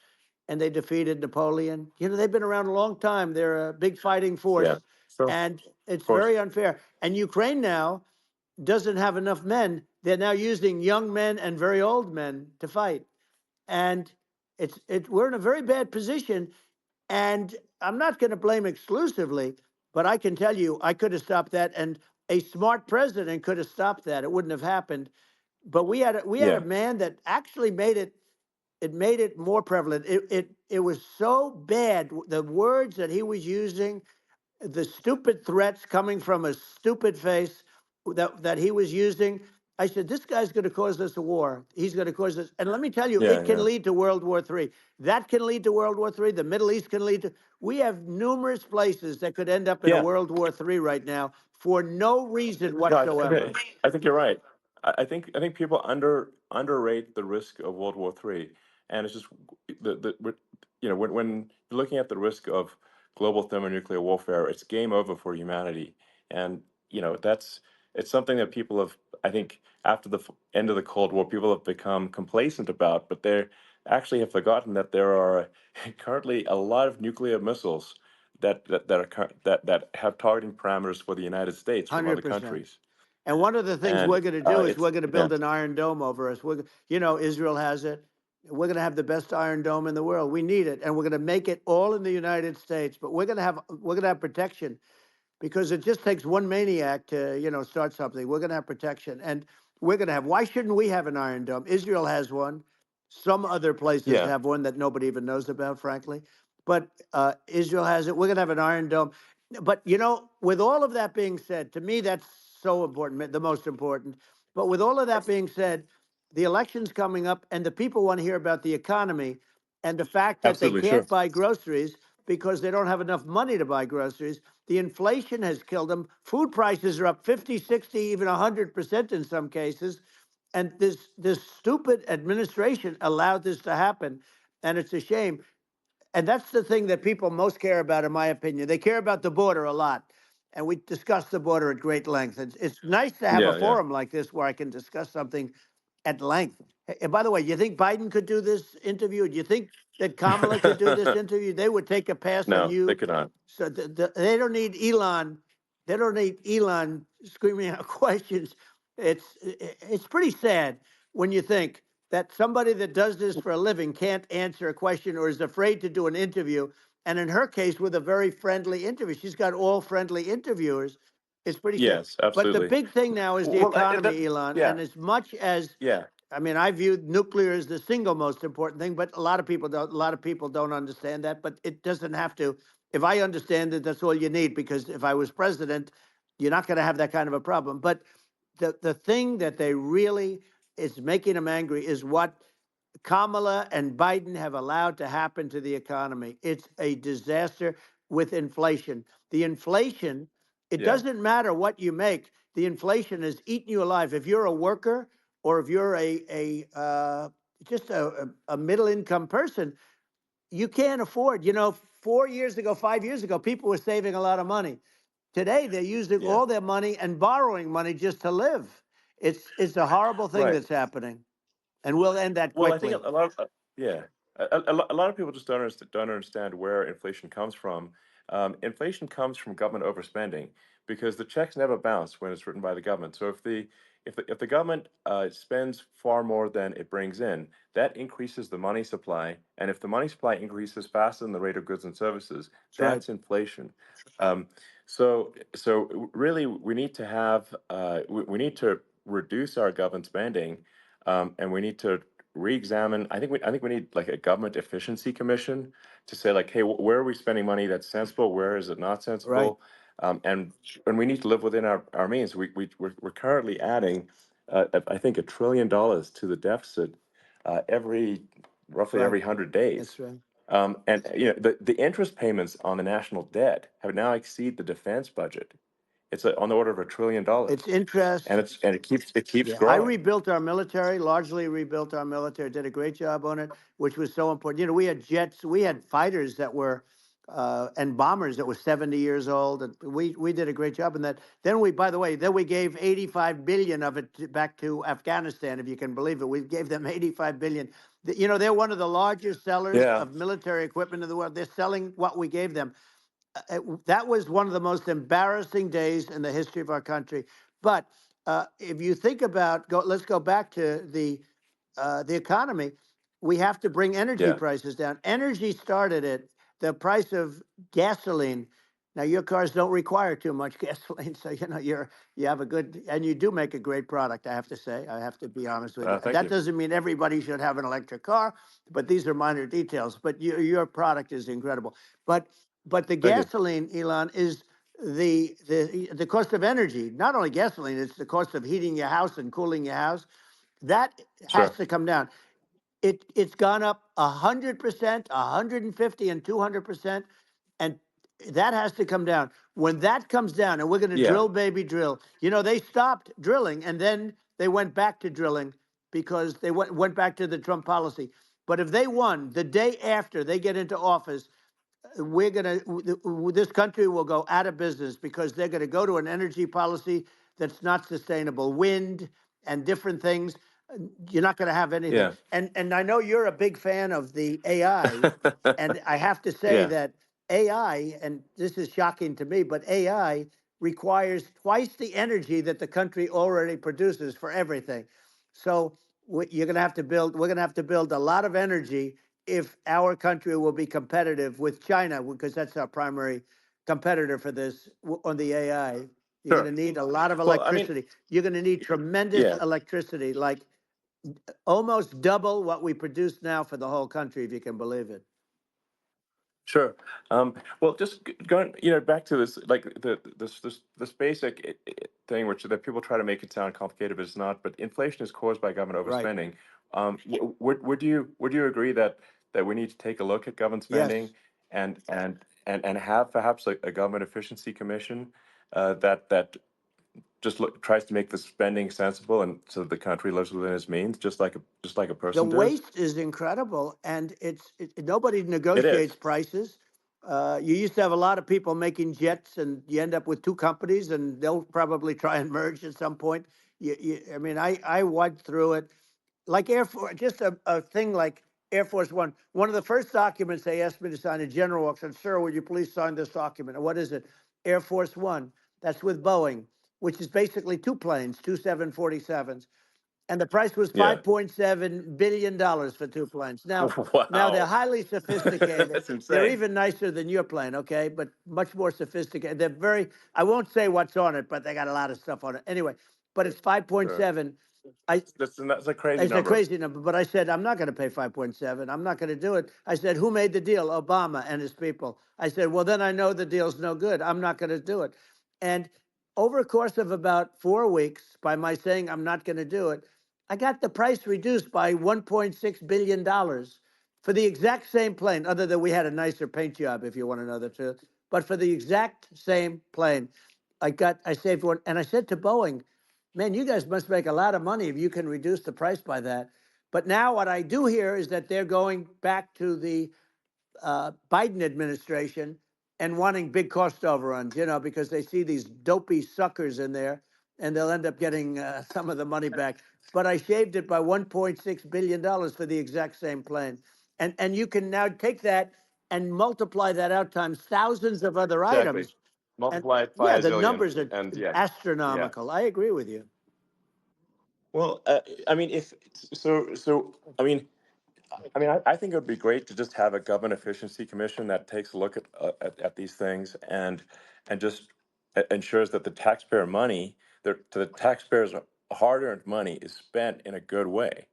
and they defeated Napoleon. They've been around a long time. They're a big fighting yeah, force, sure, of and it's course. very unfair. And Ukraine now doesn't have enough men. They're now using young men and very old men to fight, and we're in a very bad position. And I'm not going to blame exclusively, but I can tell you I could have stopped that, and a smart president could have stopped that. It wouldn't have happened. But we had a Yeah, man that actually made it. It made it more prevalent. It was so bad. The words that he was using, the stupid threats coming from a stupid face that he was using. I said, this guy's going to cause us a war. He's going to cause us. And let me tell you, yeah, it can yeah, lead to World War III. That can lead to World War III. The Middle East can lead to. We have numerous places that could end up in a yeah. World War III right now for no reason No, whatsoever. I think you're right. I think people underrate the risk of World War III, and it's just when you're looking at the risk of global thermonuclear warfare, it's game over for humanity, and that's it's something that people have, I think, after the end of the Cold War, people have become complacent about, but they actually have forgotten that there are currently a lot of nuclear missiles that have targeting parameters for the United States from other 100%. countries. And one of the things And we're going to do is it's we're going to yeah, build an iron dome over us. Israel has it. We're going to have the best iron dome in the world. We need it, and we're going to make it all in the United States. But we're going to have protection because it just takes one maniac to start something. We're going to have protection, and we're going to have. Why shouldn't we have an iron dome? Israel has one. Some other places yeah, have one that nobody even knows about, frankly. But Israel has it. We're going to have an iron dome. But with all of that being said, to me that's so important, the most important. But with all of that being said, the election's coming up, and the people want to hear about the economy and the fact that they absolutely, sure. can't buy groceries because they don't have enough money to buy groceries. The inflation has killed them. Food prices are up 50, 60, even 100% in some cases. And this stupid administration allowed this to happen. And it's a shame. And that's the thing that people most care about, in my opinion. They care about the border a lot. And we discuss the border at great length. It's nice to have a Yeah, yeah. forum like this where I can discuss something at length. And by the way, you think Biden could do this interview? Do you think that Kamala could do this interview? They would take a pass on No, they you. could not. So they don't need Elon. They don't need Elon screaming out questions. It's pretty sad when you think that somebody that does this for a living can't answer a question or is afraid to do an interview. And in her case, with a very friendly interview, she's got all friendly interviewers. It's pretty sad. Yes, But the absolutely. big thing now is the Well, economy, Elon. yeah, And as much as yeah, I mean, I view nuclear as the single most important thing, but a lot of people don't. A lot of people don't understand that, but it doesn't have to. If I understand it, that's all you need. Because if I was president, you're not going to have that kind of a problem. But the thing that they really is making them angry is what Kamala and Biden have allowed to happen to the economy. It's a disaster with inflation. The inflation, it yeah, doesn't matter what you make. The inflation has eaten you alive. If you're a worker or if you're just a middle income person, you can't afford. 4 years ago, 5 years ago, people were saving a lot of money. Today, they're using yeah. all their money and borrowing money just to live. It's a horrible thing Right. that's happening, and we'll end that Well, I think quickly. a lot of yeah, a lot of people just don't understand where inflation comes from. Inflation comes from government overspending because the checks never bounce when it's written by the government. So if if the government spends far more than it brings in, that increases the money supply, and if the money supply increases faster than the rate of goods and services, That's right. that's inflation. Um, so really, we need to have we need to reduce our government spending, and we need to re-examine. I think we need like a government efficiency commission to say like, hey, where are we spending money that's sensible? Where is it not Right. sensible? And we need to live within our means. We're currently adding, I think, $1 trillion to the deficit every roughly Right. every 100 days. That's right. And you know the interest payments on the national debt have now exceed the defense budget. It's on the order of $1 trillion, It's interest. and it keeps Yeah, I growing. rebuilt our military, largely rebuilt our military, did a great job on it, which was so important. You know, we had jets, we had fighters that were, and bombers that were 70 years old. And we did a great job in that. Then we, by the way, then we gave 85 billion of it back to Afghanistan, if you can believe it. We gave them 85 billion. You know, they're one of the largest sellers Yeah, of military equipment in the world. They're selling what we gave them. That was one of the most embarrassing days in the history of our country. But if you think about, let's go back to the economy. We have to bring energy yeah, prices down. Energy started at the price of gasoline. Now your cars don't require too much gasoline, so you know you have a good, and you do make a great product. I have to say, I have to be honest with you. thank That you, doesn't mean everybody should have an electric car, but these are minor details. But your product is incredible. But the thank you. gasoline, Elon, is the cost of energy. Not only gasoline, it's the cost of heating your house and cooling your house. That has Sure. to come down. It's gone up 100%, 150, and 200%, and that has to come down. When that comes down, and we're going to Yeah, drill, baby, drill. You know, they stopped drilling, and then they went back to drilling because they went back to the Trump policy. But if they won the day after they get into office, we're going to, this country will go out of business because they're going to go to an energy policy that's not sustainable, wind and different things. You're not going to have anything. yeah, And I know you're a big fan of the AI, and I have to say yeah, that AI, and this is shocking to me, but AI requires twice the energy that the country already produces for everything. So you're going to have to build, we're going to have to build a lot of energy if our country will be competitive with China, because that's our primary competitor for this on the AI. You're going sure. to need a lot of Well, I mean, electricity. You're going to need tremendous yeah. electricity, like almost double what we produce now for the whole country, if you can believe it. Sure. Well, just going, back to this, like this basic thing, which that people try to make it sound complicated, but it's not. But inflation is caused by government Right. overspending. Would you agree that we need to take a look at government Yes. spending and have perhaps a government efficiency commission that just tries to make the spending sensible and so the country lives within its means, just like a The person does. waste is incredible, and nobody It negotiates is. prices. You used to have a lot of people making jets, and you end up with two companies, and they'll probably try and merge at some point. I mean, I went through it like Air Force, just a thing like Air Force One. One of the first documents they asked me to sign, a general walks in, sir, would you please sign this document? And what is it? Air Force One. That's with Boeing, which is basically two planes, two 747s, and the price was Yeah. $5.7 billion for two planes. Now they're Wow. highly sophisticated. That's They're insane. even nicer than your plane, okay? But much more sophisticated. They're very. I won't say what's on it, but they got a lot of stuff on it. Anyway, but it's Sure. 5.7. I That's a crazy It's a number. crazy number, but I said I'm not going to pay 5.7. I'm not going to do it. I said, who made the deal? Obama and his people. I said, well, then I know the deal's no good. I'm not going to do it. And over a course of about 4 weeks, by my saying I'm not going to do it, I got the price reduced by $1.6 billion for the exact same plane, other than we had a nicer paint job, if you want to know the truth. But for the exact same plane, I saved one. And I said to Boeing, man, you guys must make a lot of money if you can reduce the price by that. But now what I do hear is that they're going back to the Biden administration and wanting big cost overruns, because they see these dopey suckers in there, and they'll end up getting some of the money back. But I shaved it by $1.6 billion for the exact same plane, and you can now take that and multiply that out times thousands of other Exactly. items, and Multiply it by yeah, a the zillion, numbers are and yeah, yeah. astronomical. I agree with you. Well, I mean, if so, I think it would be great to just have a government efficiency commission that takes a look at these things and just ensures that the taxpayer money, the taxpayers' hard-earned money, is spent in a good way.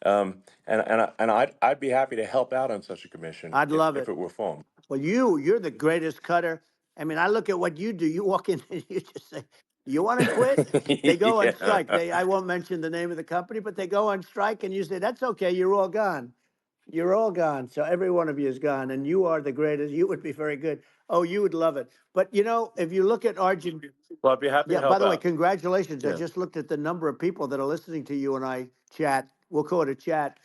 I'd be happy to help out on such a commission I'd love if it. it were formed. Well, you're the greatest cutter. I mean, I look at what you do. You walk in and you just say, "You want to quit?" They go on Yeah, strike. I won't mention the name of the company, but they go on strike, and you say, "That's okay. You're all gone. You're all gone." So every one of you is gone, and you are the greatest. You would be very good. Oh, you would love it. But if you look at Argentina. well, I'd be happy to Yeah, by help the way, out. congratulations. I Yeah, just looked at the number of people that are listening to you and I chat. We'll call it a chat.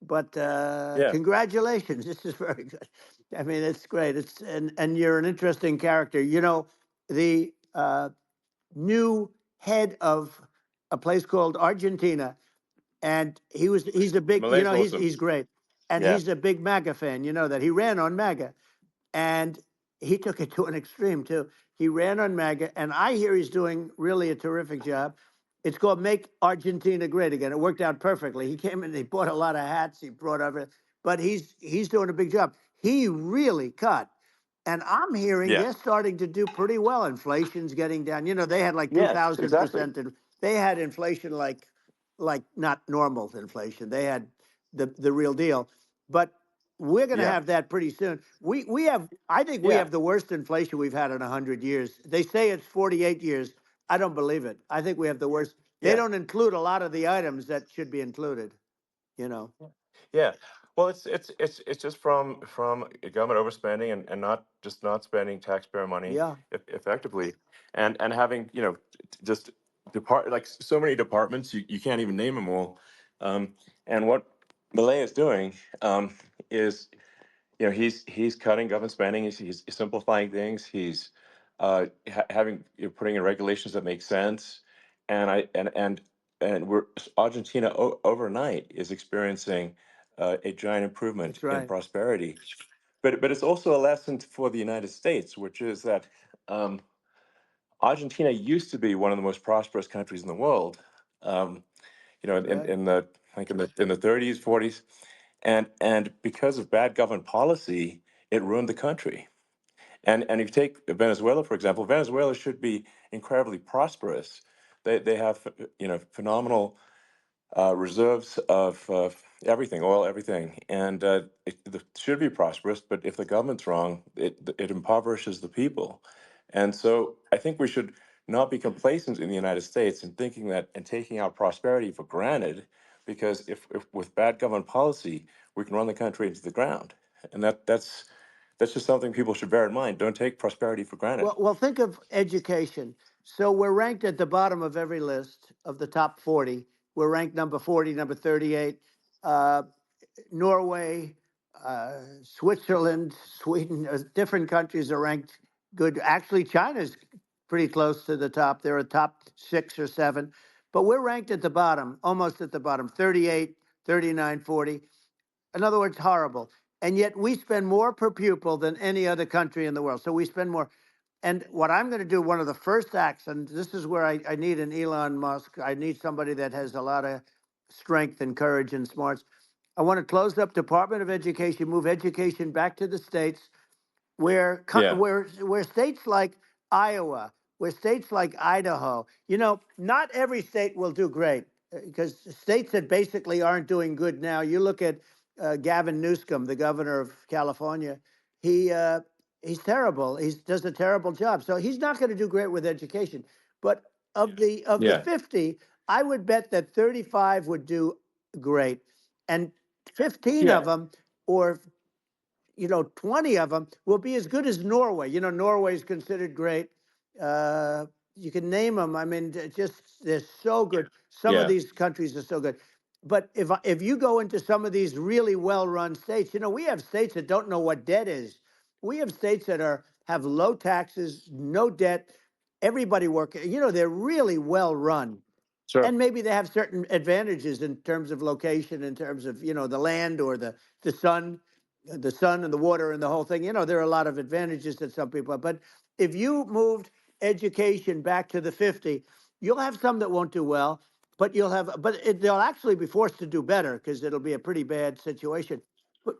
But yeah. congratulations. This is very good. I mean, it's great. And you're an interesting character. The new head of a place called Argentina, and he's a big, Malay's awesome. he's great. And Yeah, he's a big MAGA fan, that he ran on MAGA. And he took it to an extreme too. He ran on MAGA, and I hear he's doing really a terrific job. It's called "Make Argentina Great Again." It worked out perfectly. He came in, he bought a lot of hats, he brought over, but he's doing a big job. He really cut, and I'm hearing yeah, they're starting to do pretty well. Inflation's getting down. They had like two yes, thousand exactly. percent, and they had inflation like not normal inflation. They had the real deal, but we're going to Yeah, have that pretty soon. We have, I think we yeah, have the worst inflation we've had in 100 years. They say it's 48 years. I don't believe it. I think we have the worst. They yeah. don't include a lot of the items that should be included. You know. Yeah. Well, it's just from government overspending and not spending taxpayer money Yeah, effectively, and having just like so many departments you can't even name them all. And what Malay is doing is he's cutting government spending. He's simplifying things. He's having putting in regulations that make sense, and I and we're Argentina overnight is experiencing a giant improvement that's in right. prosperity. But it's also a lesson for the United States, which is that um, Argentina used to be one of the most prosperous countries in the world. Um, That's in, right. in the like in the 30s, 40s, and because of bad government policy, it ruined the country. And if you take Venezuela, for example, Venezuela should be incredibly prosperous. They have phenomenal reserves of everything, oil, everything, and it should be prosperous. But if the government's wrong, it impoverishes the people. And so I think we should not be complacent in the United States and thinking that and taking our prosperity for granted, because if with bad government policy, we can run the country into the ground, and that's just something people should bear in mind. Don't take prosperity for granted. Well, think of education. So we're ranked at the bottom of every list of the top 40. We're ranked number 40, number 38. Uh, Norway, Switzerland, Sweden, different countries are ranked good. Actually, China's pretty close to the top. They're a top 6 or 7, but we're ranked at the bottom, almost at the bottom, 38, 39, 40. In other words, horrible. And yet we spend more per pupil than any other country in the world. So we spend more. And what I'm going to do, one of the first acts, and this is where I need an Elon Musk, I need somebody that has a lot of strength and courage and smarts. I want to close up Department of Education, move education back to the states, Yeah, where states like Iowa, where states like Idaho, not every state will do great, because states that basically aren't doing good now. You look at Gavin Newsom, the governor of California. He he's terrible. He does a terrible job. So he's not going to do great with education. But of the yeah, 50, I would bet that 35 would do great, and 15 yeah, of them, or 20 of them will be as good as Norway. Norway is considered great. Uh, you can name them. I mean, they're so good. Some of yeah. these countries are so good. But if you go into some of these really well-run states, we have states that don't know what debt is. We have states that have low taxes, no debt, everybody working. They're really well run, Sure. and maybe they have certain advantages in terms of location, in terms of the land, or the sun, and the water and the whole thing. There are a lot of advantages that some people have. But if you moved education back to the 50, you'll have some that won't do well. but you'll have, they'll actually be forced to do better because it'll be a pretty bad situation.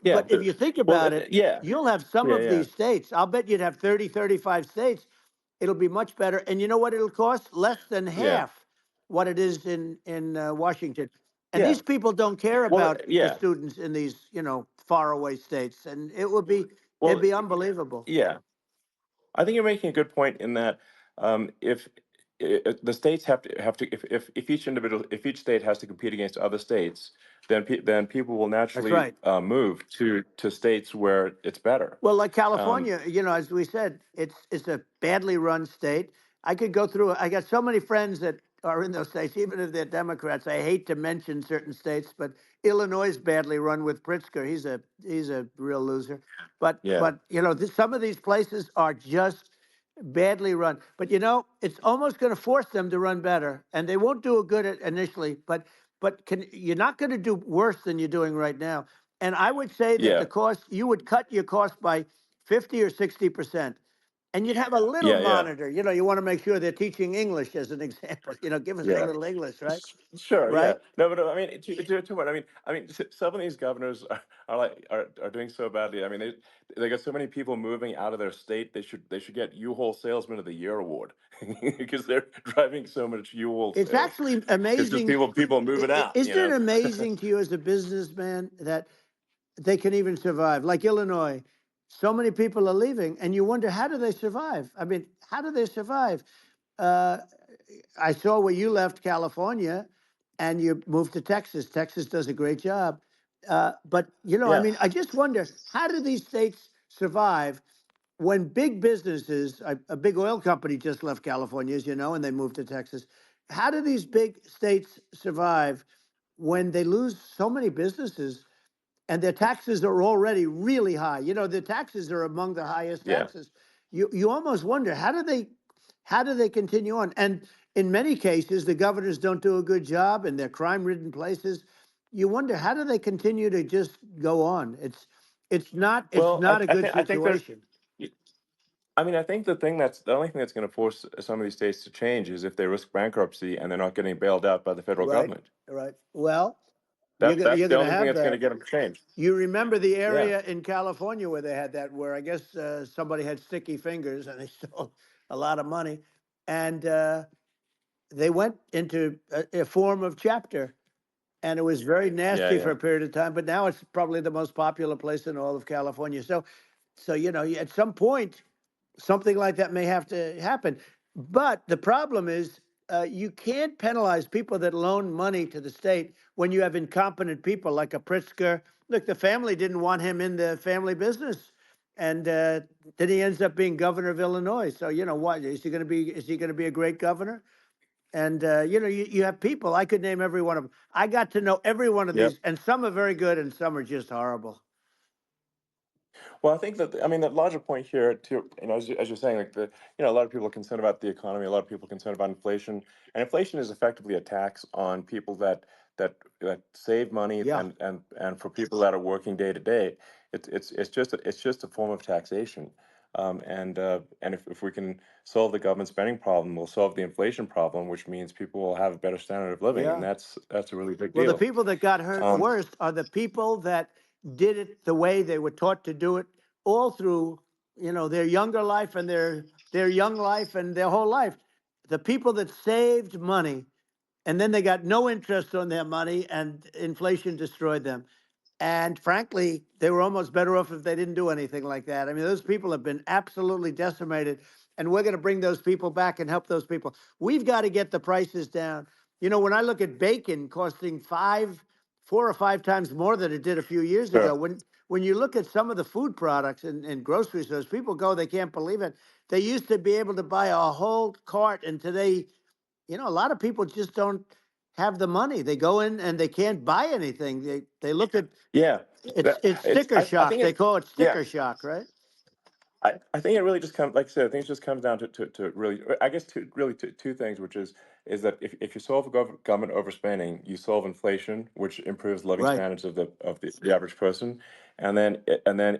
Yeah. But if you think Well, about it, yeah, you'll have some yeah, of yeah, these states. I'll bet you'd have 30, 35 states. It'll be much better. And you know what it'll cost? Less than yeah, half what it is in Washington. And yeah. these people don't care Well, about the yeah. students in these, faraway states. And it'd Well, be unbelievable. yeah. I think you're making a good point in that if the states have to if each individual if each state has to compete against other states, then people will That's naturally right. move to states where it's better. Well, like Um, California, as we said, it's a badly run state. I could go through it. I got so many friends that are in those states, even if they're Democrats. I hate to mention certain states, but Illinois is badly run with Pritzker. He's a real loser. yeah, But some of these places are just badly run. But it's almost going to force them to run better, and they won't do it good initially. But you're not going to do worse than you're doing right now. And I would say that yeah, the cost, you would cut your cost by 50 or 60%. And you'd have a little yeah, yeah, monitor. You want to make sure they're teaching English as an example. Give us a yeah. little English, right? Sure, yeah. Right? No, but I mean, to what some of these governors are doing so badly. I mean, they got so many people moving out of their state. They should get U-Haul Salesman of the Year award because they're driving so much U-Haul It's sales. actually Because just amazing. people moving out, Isn't it amazing to you as a businessman that they can even survive? Like Illinois, so many people are leaving, and you wonder, how do they survive? I mean, how do they survive? Uh, I saw where you left California and you moved to Texas. Texas does a great job. But, I Yeah, mean, I just wonder, how do these states survive when big businesses, a big oil company just left California, as you know, and they moved to Texas. How do these big states survive when they lose so many businesses and their taxes are already really high? The taxes are among the highest yeah. taxes. You almost wonder, how do they continue on? And in many cases, the governors don't do a good job in their crime-ridden places. You wonder, how do they continue to just go on? It's Well, not a good I think there's. situation. I mean, I think the only thing that's going to force some of these states to change is if they risk bankruptcy and they're not getting bailed out by the federal Right, government. right. Well, you're That's gonna that's you're the gonna only thing have that's going to that. get them to change. You remember the Yeah, area in California where they had that, where I guess somebody had sticky fingers and they stole a lot of money, and they went into a form of chapter, and it was very yeah, nasty for yeah. a period of time. But now it's probably the most popular place in all of California. So at some point, something like that may have to happen. But the problem is, you can't penalize people that loan money to the state when you have incompetent people like a Pritzker. Look, the family didn't want him in the family business, and then he ends up being governor of Illinois. So what is he going to be? Is he going to be a great governor? And you have people. I could name every one of them. I got to know every one of Yep. these, and some are very good, and some are just horrible. Well, I think that I mean the larger point here, too, as you're saying, like a lot of people are concerned about the economy, a lot of people are concerned about inflation, and inflation is effectively a tax on people that save money, Yeah, and for people that are working day to day, it's just a form of taxation, and if we can solve the government spending problem, we'll solve the inflation problem, which means people will have a better standard of living, and yeah. that's a really big Well, the deal. people that got hurt Um, worst are the people that did it the way they were taught to do it all through, their younger life and their young life and their whole life. The people that saved money and then they got no interest on their money and inflation destroyed them. And frankly, they were almost better off if they didn't do anything like that. I mean, those people have been absolutely decimated, and we're going to bring those people back and help those people. We've got to get the prices down. When I look at bacon costing 4 or 5 times more than it did a few years ago, sure. when you look at some of the food products in grocery stores, people go, they can't believe it. They used to be able to buy a whole cart, and today, a lot of people just don't have the money. They go in and they can't buy anything. They look at Yeah, it's it's sticker I think shock. They it. call it Yeah, sticker shock, right? I think it really just comes, like I said, I think it just comes down to really, I guess, two things, which is that if you solve government overspending, you solve inflation, which improves living Right. standards of the average person, and then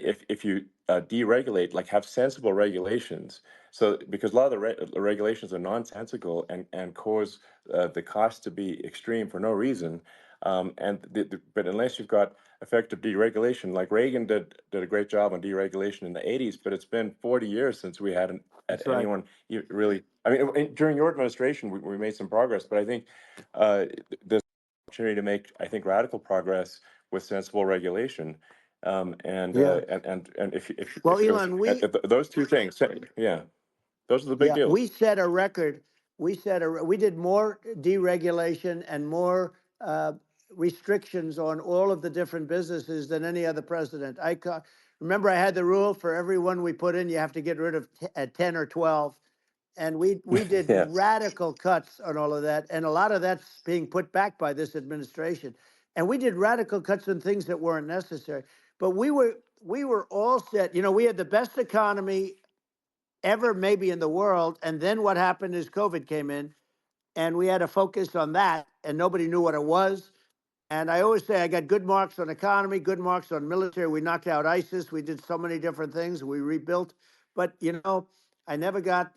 if you deregulate, like have sensible regulations, so because a lot of the regulations are nonsensical and cause the cost to be extreme for no reason, but unless you've got effective deregulation. Like Reagan did a great job on deregulation in the '80s, but it's been 40 years since we had That's right. anyone really. I mean, during your administration, we made some progress, but I think there's opportunity to make, I think, radical progress with sensible regulation. Yeah. And Well, if it was Elon, we those two things, yeah, those are the big yeah, deals. we set a record. We did more deregulation and more restrictions on all of the different businesses than any other president. Remember, I had the rule for every one we put in, you have to get rid of 10 or 12. And we did Yes. radical cuts on all of that. And a lot of that's being put back by this administration. And we did radical cuts on things that weren't necessary. But we were all set. We had the best economy ever maybe in the world. And then what happened is COVID came in and we had to focus on that and nobody knew what it was. And I always say I got good marks on economy, good marks on military. We knocked out ISIS. We did so many different things. We rebuilt. But, I never got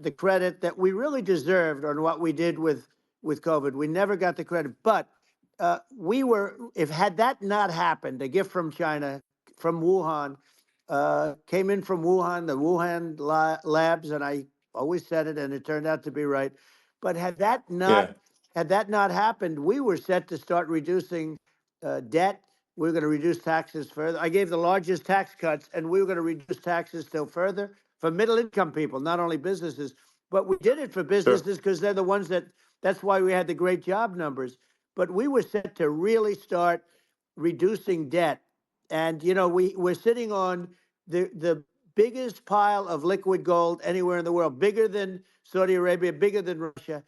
the credit that we really deserved on what we did with COVID. We never got the credit. But if had that not happened, a gift from China, from Wuhan, came in from Wuhan, the Wuhan labs, and I always said it, and it turned out to be right. But Yeah. had that not happened, we were set to start reducing debt. We were going to reduce taxes further. I gave the largest tax cuts, and we were going to reduce taxes still further for middle income people, not only businesses. But we did it for Sure. businesses because they're the ones that's why we had the great job numbers. But we were set to really start reducing debt. And, we're sitting on the biggest pile of liquid gold anywhere in the world, bigger than Saudi Arabia, bigger than Russia.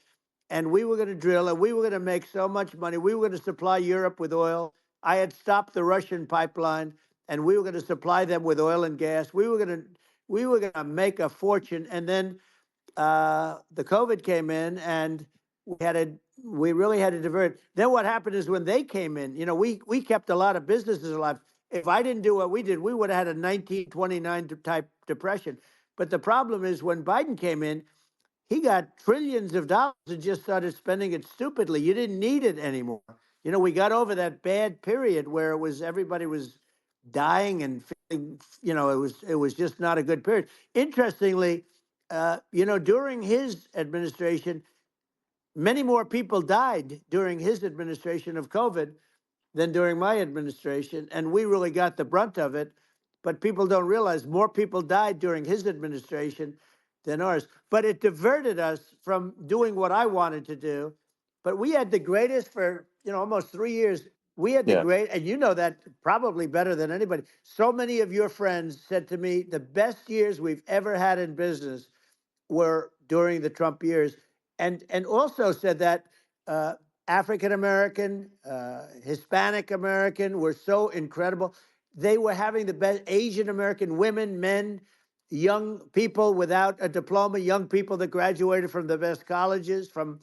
And we were going to drill and we were going to make so much money. We were going to supply Europe with oil. I had stopped the Russian pipeline and we were going to supply them with oil and gas. We were going to make a fortune. And then the COVID came in, and we really had to divert. Then what happened is when they came in, we kept a lot of businesses alive. If I didn't do what we did, we would have had a 1929 type depression. But the problem is when Biden came in, he got trillions of dollars and just started spending it stupidly. You didn't need it anymore. We got over that bad period where everybody was dying and feeling, it was just not a good period. Interestingly, during his administration, many more people died during his administration of COVID than during my administration, and we really got the brunt of it. But people don't realize more people died during his administration than ours. But it diverted us from doing what I wanted to do. But we had the greatest for almost 3 years. We had the Yeah. great, and you know that probably better than anybody. So many of your friends said to me, the best years we've ever had in business were during the Trump years, and also said that uh, African American, Hispanic American were so incredible. They were having the best Asian American women, men, young people without a diploma, young people that graduated from the best colleges, from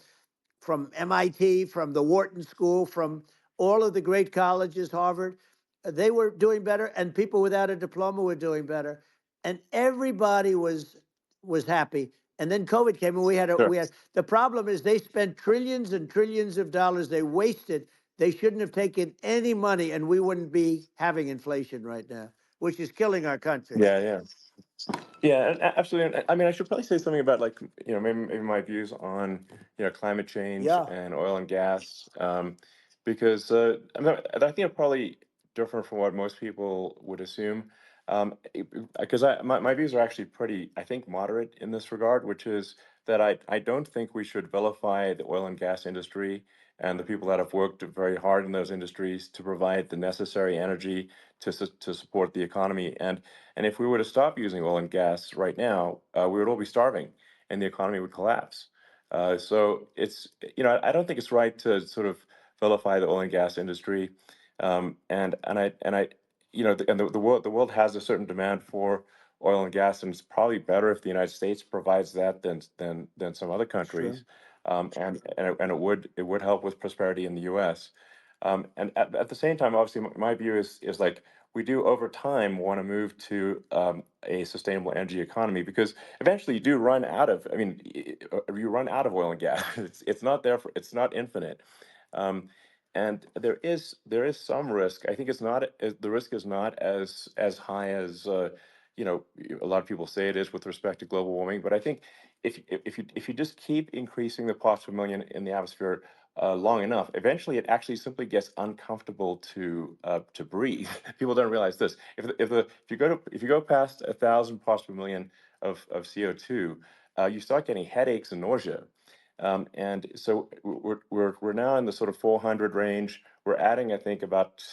MIT, from the Wharton School, from all of the great colleges, Harvard. They were doing better, and people without a diploma were doing better, and everybody was happy. And then COVID came, and we Sure. had the problem is they spent trillions and trillions of dollars. They wasted. They shouldn't have taken any money, and we wouldn't be having inflation right now, which is killing our country. Yeah. Yeah. Yeah, and absolutely. I mean, I should probably say something about, like, maybe my views on climate change Yeah. and oil and gas, because I think I'm probably different from what most people would assume, because my views are actually pretty, I think, moderate in this regard, which is that I don't think we should vilify the oil and gas industry and the people that have worked very hard in those industries to provide the necessary energy to support the economy. And if we were to stop using oil and gas right now, we would all be starving, and the economy would collapse. So I don't think it's right to sort of vilify the oil and gas industry, and I and the world has a certain demand for oil and gas, and it's probably better if the United States provides that than some other Sure. countries, and it would help with prosperity in the U.S. And at the same time, obviously, my view is like we do over time want to move to a sustainable energy economy, because eventually you do run out of. I mean, you run out of oil and gas. It's not there for. It's not infinite. Um, and there is some risk. I think it's not the risk is not as high as a lot of people say it is with respect to global warming. But I think if you just keep increasing the parts per million in the atmosphere long enough, eventually it actually simply gets uncomfortable to breathe. People don't realize this. If you go past 1,000 parts per million of CO2, you start getting headaches and nausea. And so we're now in the sort of 400 range. We're adding, I think, about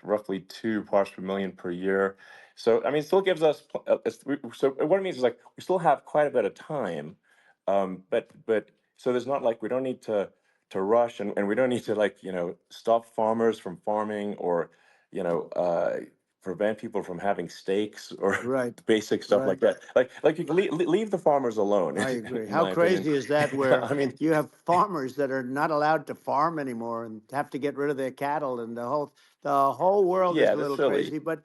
roughly 2 parts per million per year. So I mean, it still gives us. So what it means is like we still have quite a bit of time, but so there's not like we don't need to rush, and we don't need to like stop farmers from farming, or you know uh, prevent people from having steaks or Right. basic stuff like Right. that. Like you can leave the farmers alone, I agree. in How my opinion. crazy is that where I mean, you have farmers that are not allowed to farm anymore and have to get rid of their cattle, and the whole world is yeah, a that's little silly. crazy, but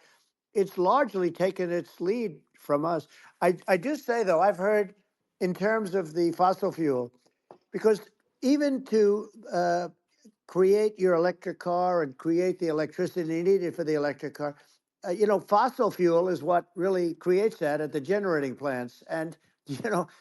it's largely taken its lead from us. I do say though, I've heard in terms of the fossil fuel, because even to create your electric car and create the electricity needed for the electric car. Fossil fuel is what really creates that at the generating plants. And,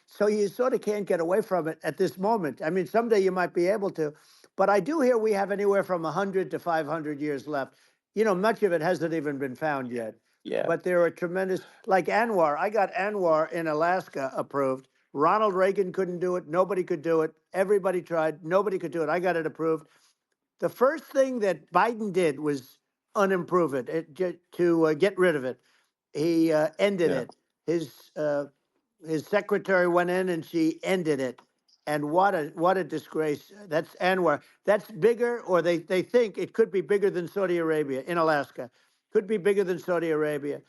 so you sort of can't get away from it at this moment. I mean, someday you might be able to, but I do hear we have anywhere from 100 to 500 years left. Much of it hasn't even been found yet. Yeah, But there are tremendous, like Anwar. I got Anwar in Alaska approved. Ronald Reagan couldn't do it. Nobody could do it. Everybody tried. Nobody could do it. I got it approved. The first thing that Biden did was unimprove to get rid of it. He ended yeah, it. His secretary went in and she ended it. And what a disgrace. That's Anwar. That's bigger, or they think it could be bigger than Saudi Arabia in Alaska. Could be bigger than Saudi Arabia.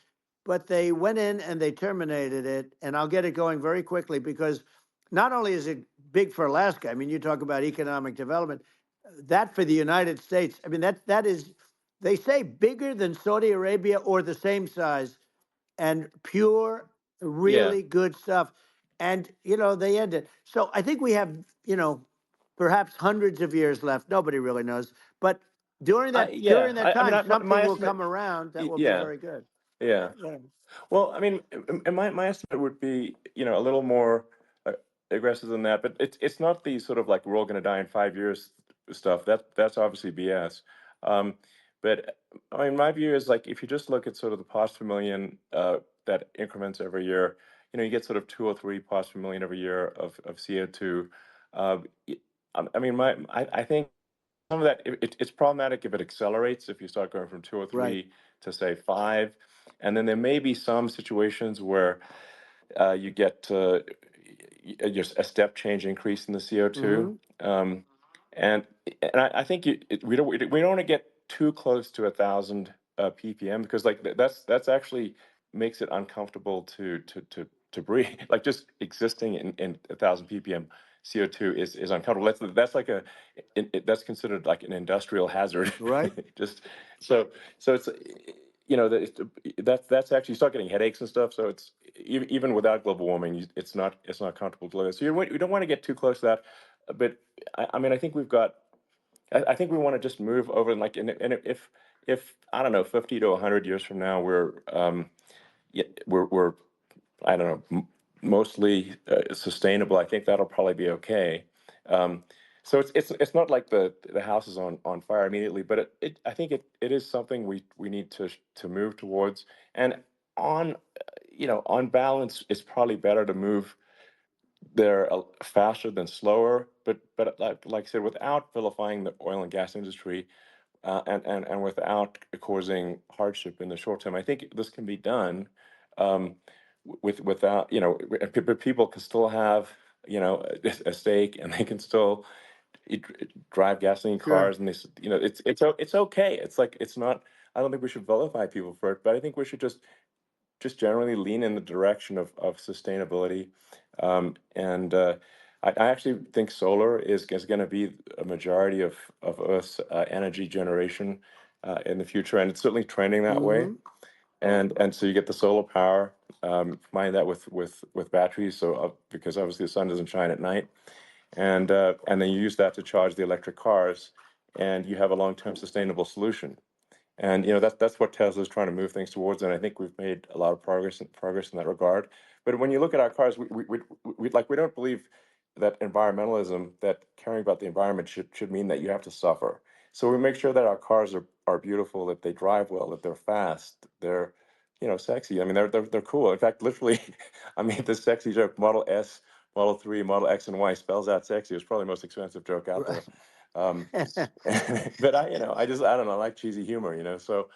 But they went in and they terminated it. And I'll get it going very quickly, because not only is it big for Alaska, I mean, you talk about economic development, that for the United States, I mean, that is, they say bigger than Saudi Arabia or the same size, and pure, yeah. really good stuff. And, they end it. So I think we have, perhaps hundreds of years left. Nobody really knows. But during that Yeah. during that I mean, time, my something will estimate. come around that will be Yeah, very good. yeah. Yeah. Well, I mean, and my estimate would be, a little more uh, aggressive than that, but it's not the sort of like we're all going to die in 5 years stuff. That's obviously BS. Um, but I mean, my view is like if you just look at sort of the parts per million that increments every year, you get sort of 2 or 3 parts per million every year of CO2. Uh, y- I mean, I think some of that it's problematic if it accelerates, if you start going from two or Right. three to say five, and then there may be some situations where you get just a step change increase in the CO2. Hmm. Um, and and I think we don't want to get too close to 1,000 ppm, because like that's actually makes it uncomfortable to breathe. Like just existing in 1,000 ppm CO2 is uncomfortable. That's like that's considered like an industrial hazard. Right. Just so it's that's actually you start getting headaches and stuff. So it's even without global warming, it's not comfortable to live. So you don't want to get too close to that. But I mean, I think we've got. I think we want to just move over, and like, and if I don't know, 50 to 100 years from now, yeah, we're I don't know, mostly sustainable. I think that'll probably be okay. Um, so it's not like the house is on fire immediately, but I think it is something we need to move towards. And on on balance, it's probably better to move there faster than slower. But like I said, without vilifying the oil and gas industry, and without causing hardship in the short term. I think this can be done um, without but people can still have a stake, and they can still drive gasoline Sure. cars, and it's okay. It's like it's not. I don't think we should vilify people for it, but I think we should just just generally lean in the direction of sustainability. And I actually think solar is going to be a majority of Earth's energy generation in the future, and it's certainly trending that way. Mm-hmm. And so you get the solar power, combine that with batteries, so because obviously the sun doesn't shine at night, and then you use that to charge the electric cars, and you have a long-term sustainable solution. And that's what Tesla's trying to move things towards, and I think we've made a lot of progress in that regard. But when you look at our cars, we don't believe that environmentalism, that caring about the environment should mean that you have to suffer. So we make sure that our cars are beautiful, that they drive well, that they're fast, they're sexy. I mean, they're cool. In fact, literally, I made this sexy joke: Model S, Model 3, Model X, and Y spells out sexy. It's probably the most expensive joke out there. Um, but I don't know, I like cheesy humor, so,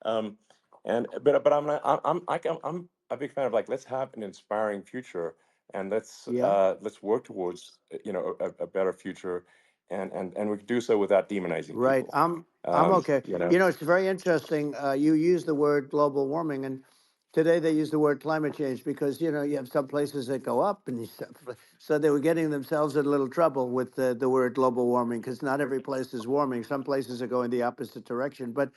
um, but I'm a big fan of, like, let's have an inspiring future, and Yeah. let's work towards, a better future, and we can do so without demonizing Right. people. I'm okay. You know, It's very interesting. You use the word global warming, and today they use the word climate change because you have some places that go up, and so they were getting themselves in a little trouble with the word global warming because not every place is warming. Some places are going the opposite direction. But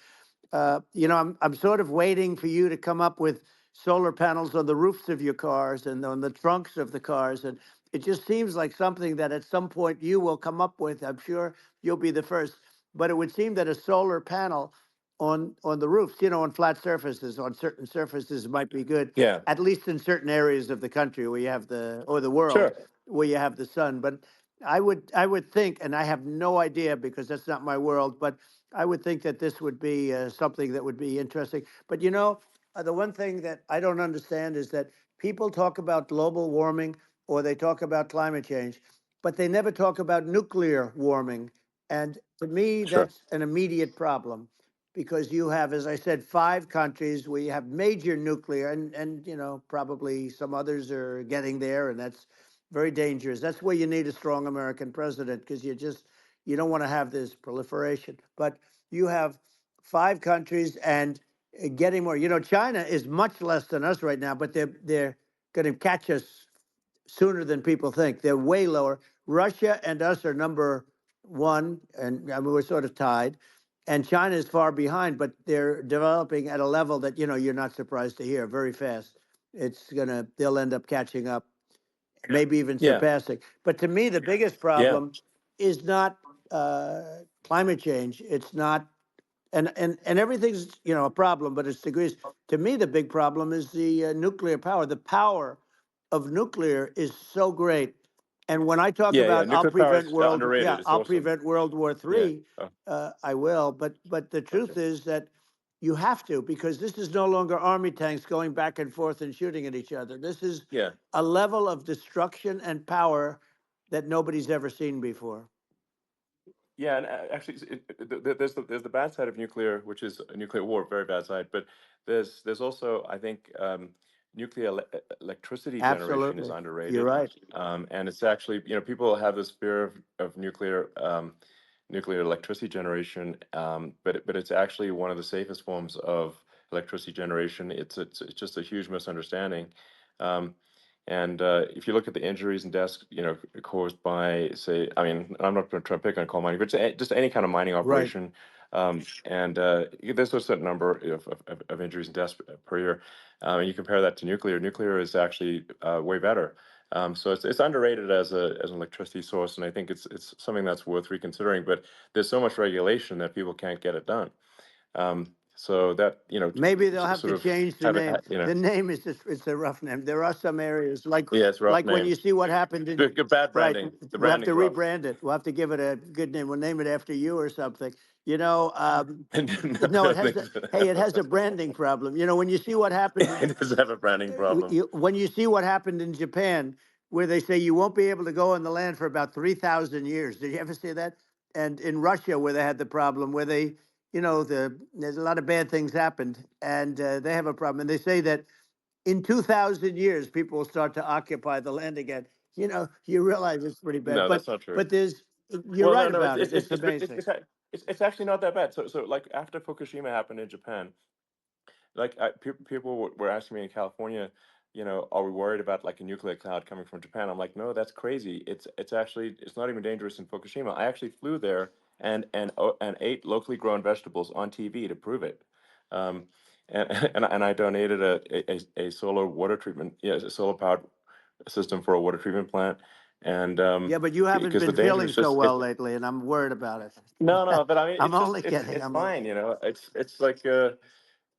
I'm sort of waiting for you to come up with solar panels on the roofs of your cars and on the trunks of the cars, and it just seems like something that at some point you will come up with. I'm sure you'll be the first, but it would seem that a solar panel on the roofs, on flat surfaces, on certain surfaces might be good, yeah, at least in certain areas of the country where you have the world sure, where you have the sun. But I would think, and I have no idea because that's not my world, but I would think that this would be something that would be interesting. But the one thing that I don't understand is that people talk about global warming or they talk about climate change, but they never talk about nuclear warming. And to me, sure, that's an immediate problem because you have, as I said, 5 countries where you have major nuclear, and probably some others are getting there, and that's very dangerous. That's where you need a strong American president because you don't want to have this proliferation. But you have 5 countries and getting more. China is much less than us right now, but they're going to catch us sooner than people think. They're way lower. Russia and us are number one, and I mean, we're sort of tied. And China is far behind, but they're developing at a level that you're not surprised to hear very fast. They'll end up catching up, maybe even yeah, surpassing. But to me, the biggest yeah, problem is not climate change. It's not, and everything's a problem, but it's degrees. To me, the big problem is the nuclear power. The power of nuclear is so great. And when I talk yeah. about Nuclear power is underrated. It's I'll awesome. prevent World War Yeah. III, Oh, I will. But the okay. truth is that you have to, because this is no longer army tanks going back and forth and shooting at each other. This is Yeah. a level of destruction and power that nobody's ever seen before. Yeah, and actually, there's the bad side of nuclear, which is a nuclear war, very bad side. But there's also, I think, nuclear electricity generation is Absolutely, you're underrated, right. and it's actually, people have this fear of nuclear electricity generation, but it's actually one of the safest forms of electricity generation. It's just a huge misunderstanding. Um, and if you look at the injuries and deaths, caused by, say, I mean, I'm not going to try to pick on coal mining, but just any kind of mining Right. operation, and there's a certain number of injuries and deaths per year, and you compare that to nuclear. Nuclear is actually way better. So it's underrated as an electricity source, and I think it's something that's worth reconsidering. But there's so much regulation that people can't get it done. So that Maybe they'll have sort to of change the have it, name. The name is just, it's a rough name. There are some areas yeah, it's a rough like when name. you see what happened in, Good bad right, branding. The we'll have to branding's rough. rebrand it. We'll have to give it a good name. We'll name it after you or something. No, No, it no, has things. hey, it has a branding problem. When you see what happened in It does have a branding problem. when you see what happened in Japan, where they say you won't be able to go on the land for about 3,000 years. Did you ever see that? And in Russia, where they had the problem, where there's a lot of bad things happened, and they have a problem. And they say that in 2,000 years, people will start to occupy the land again. You realize it's pretty bad, No, but that's not true. but you're Well, no, right no, about it. It's it's amazing. it's actually not that bad. So like after Fukushima happened in Japan, like people were asking me in California, are we worried about like a nuclear cloud coming from Japan? I'm like, no, that's crazy. It's actually it's not even dangerous in Fukushima. I actually flew there and ate locally grown vegetables on TV to prove it. Um, and and I donated a solar water treatment, a solar powered system for a water treatment plant, and Yeah, but you haven't because the been danger feeling is so just well lately, and I'm worried about no, it. no, but I mean, I'm it's just only kidding. it's I'm only. fine, It's like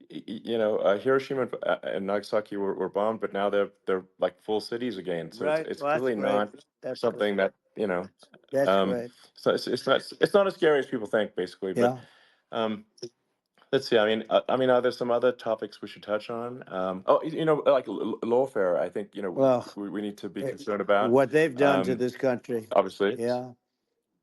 Hiroshima and Nagasaki were bombed, but now they're like full cities again. So Right. it's Well, that's clearly great. not That's great. something that That's um, great. so it's not as scary as people think, basically. But Yeah. um, let's see. I mean, are there some other topics we should touch on? Oh, like lawfare. I think Well, we need to be eh, concerned about. what they've done to Um, this country. obviously, Yeah.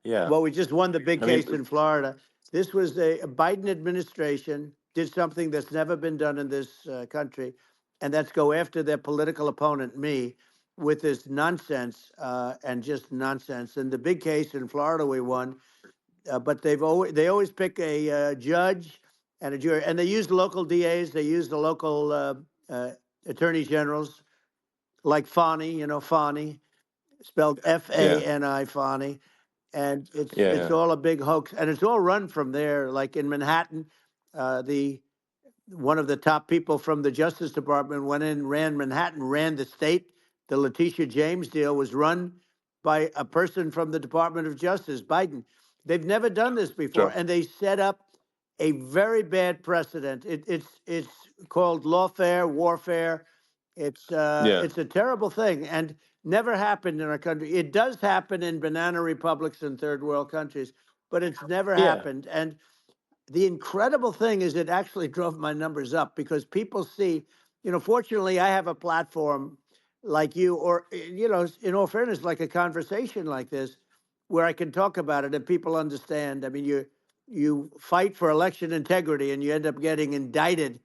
yeah. Well, we just won the big I mean, case in Florida. This was a Biden administration did something that's never been done in this country, and that's go after their political opponent, me, with this nonsense and just nonsense. And the big case in Florida we won, but they always pick a judge and a jury, and they use local DAs, they use the local uh, attorney generals, like Fani, Fani, spelled yeah, Fani, Fani, and it's yeah, all a big hoax, and it's all run from there. Like in Manhattan, the one of the top people from the Justice Department went in, ran Manhattan, ran the state. The Letitia James deal was run by a person from the Department of Justice, Biden. They've never done this before, sure, and they set up a very bad precedent. It's called lawfare, warfare. yeah, It's a terrible thing, and never happened in our country. It does happen in banana republics and third world countries, but it's never yeah, happened. And the incredible thing is it actually drove my numbers up because people see, fortunately I have a platform like you, or in all fairness, like a conversation like this, where I can talk about it and people understand. I mean, you fight for election integrity and you end up getting indicted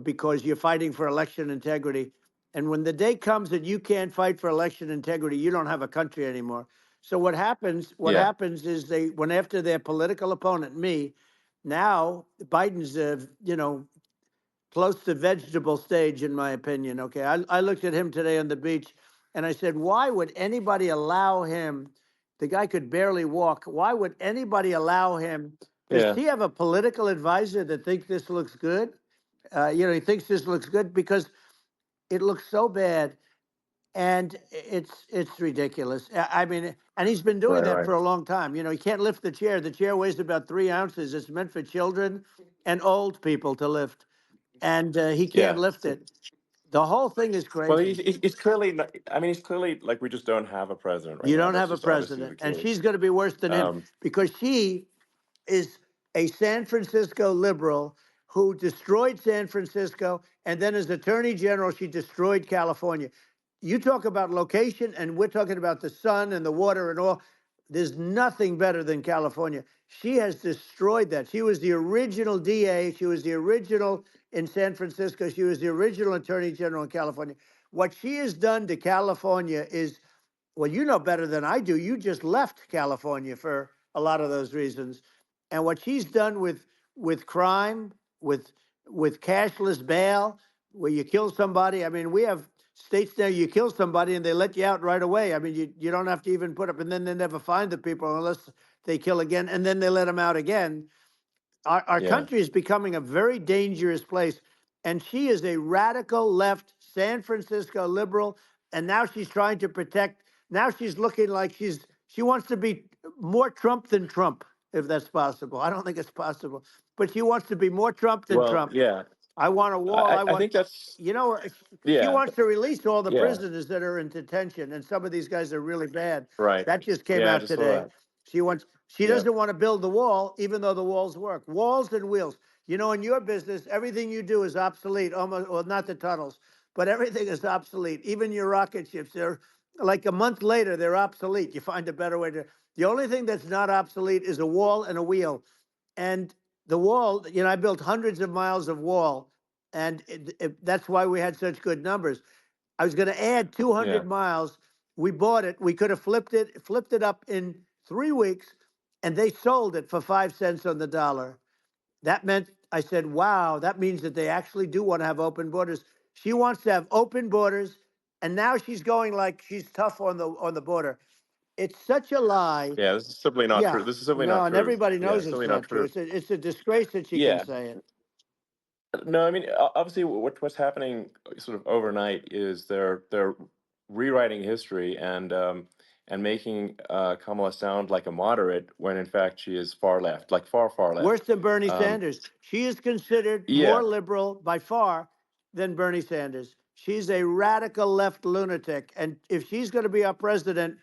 because you're fighting for election integrity. And when the day comes that you can't fight for election integrity, you don't have a country anymore. So what yeah, happens is they went after their political opponent, me. Now Biden's, close to vegetable stage, in my opinion. Okay, I looked at him today on the beach, and I said, why would anybody allow him? The guy could barely walk. Why would anybody allow him? Does yeah. he have a political advisor that thinks this looks good? He thinks this looks good because it looks so bad, and it's ridiculous. I mean, and he's been doing Right, that right. for a long time. He can't lift the chair. The chair weighs about 3 ounces. It's meant for children and old people to lift, and he can't Yeah. lift it. The whole thing is Well, crazy. he's clearly not, I mean, he's clearly like we just don't have a president right You now. don't That's have a just obviously president, the and case. she's going to be worse than him Um, because she is a San Francisco liberal who destroyed San Francisco, and then as Attorney General, she destroyed California. You talk about location, and we're talking about the sun and the water and all. There's nothing better than California. She has destroyed that. She was the original DA. She was the original in San Francisco. She was the original Attorney General in California. What she has done to California is, well, you know better than I do. You just left California for a lot of those reasons. And what she's done with crime, with cashless bail, where you kill somebody. I mean, we have states there you kill somebody and they let you out right away. I mean, you don't have to even put up, and then they never find the people unless they kill again, and then they let them out again. Our yeah. country is becoming a very dangerous place. And she is a radical left San Francisco liberal. And now she's trying to protect. Now she's looking like she wants to be more Trump than Trump, if that's possible. I don't think it's possible, but she wants to be more Trump than Well, Trump. yeah. I want a wall. I I want, think that's you know, she yeah, wants to release all the yeah. prisoners that are in detention, and some of these guys are really bad. Right. That just came Yeah, I out just saw today. that. She Yeah. doesn't want to build the wall, even though the walls work. Walls and wheels. In your business, everything you do is obsolete, almost, well, not the tunnels, but everything is obsolete. Even your rocket ships, they're like a month later, they're obsolete. You find a better way to. The only thing that's not obsolete is a wall and a wheel. And the wall, I built hundreds of miles of wall, and that's why we had such good numbers. I was going to add Yeah. 200 miles. We bought it. We could have flipped it up in 3 weeks, and they sold it for 5 cents on the dollar. That meant I said, wow, that means that they actually do want to have open borders. She wants to have open borders, and now she's going like she's tough on the border. It's such a lie. Yeah, this is simply not true. Yeah, This is simply not no, and true. everybody Yeah, knows it's it's simply not not true. true. It's a disgrace that she can Yeah. say it. No, I mean, obviously, what's happening sort of overnight is they're rewriting history and making Kamala sound like a moderate when in fact she is far left, like far Worse left. than Bernie Um, Sanders. She is considered more yeah, liberal by far than Bernie Sanders. She's a radical left lunatic, and if she's going to be our president,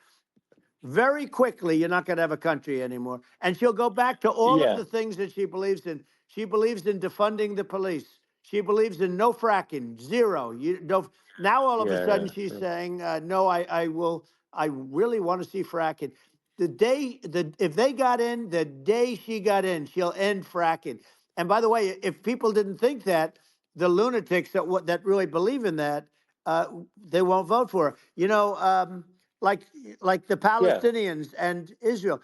very quickly, you're not going to have a country anymore. And she'll go back to all of yeah, the things that she believes in. She believes in defunding the police. She believes in no fracking, zero. You no. Now all of a yeah, sudden yeah, she's sure. saying, no, I will. I really want to see fracking. If they got in, the day she got in, she'll end fracking. And by the way, if people didn't think that, the lunatics that really believe in that, uh, they won't vote for her. Like like the Yeah, Palestinians and Israel.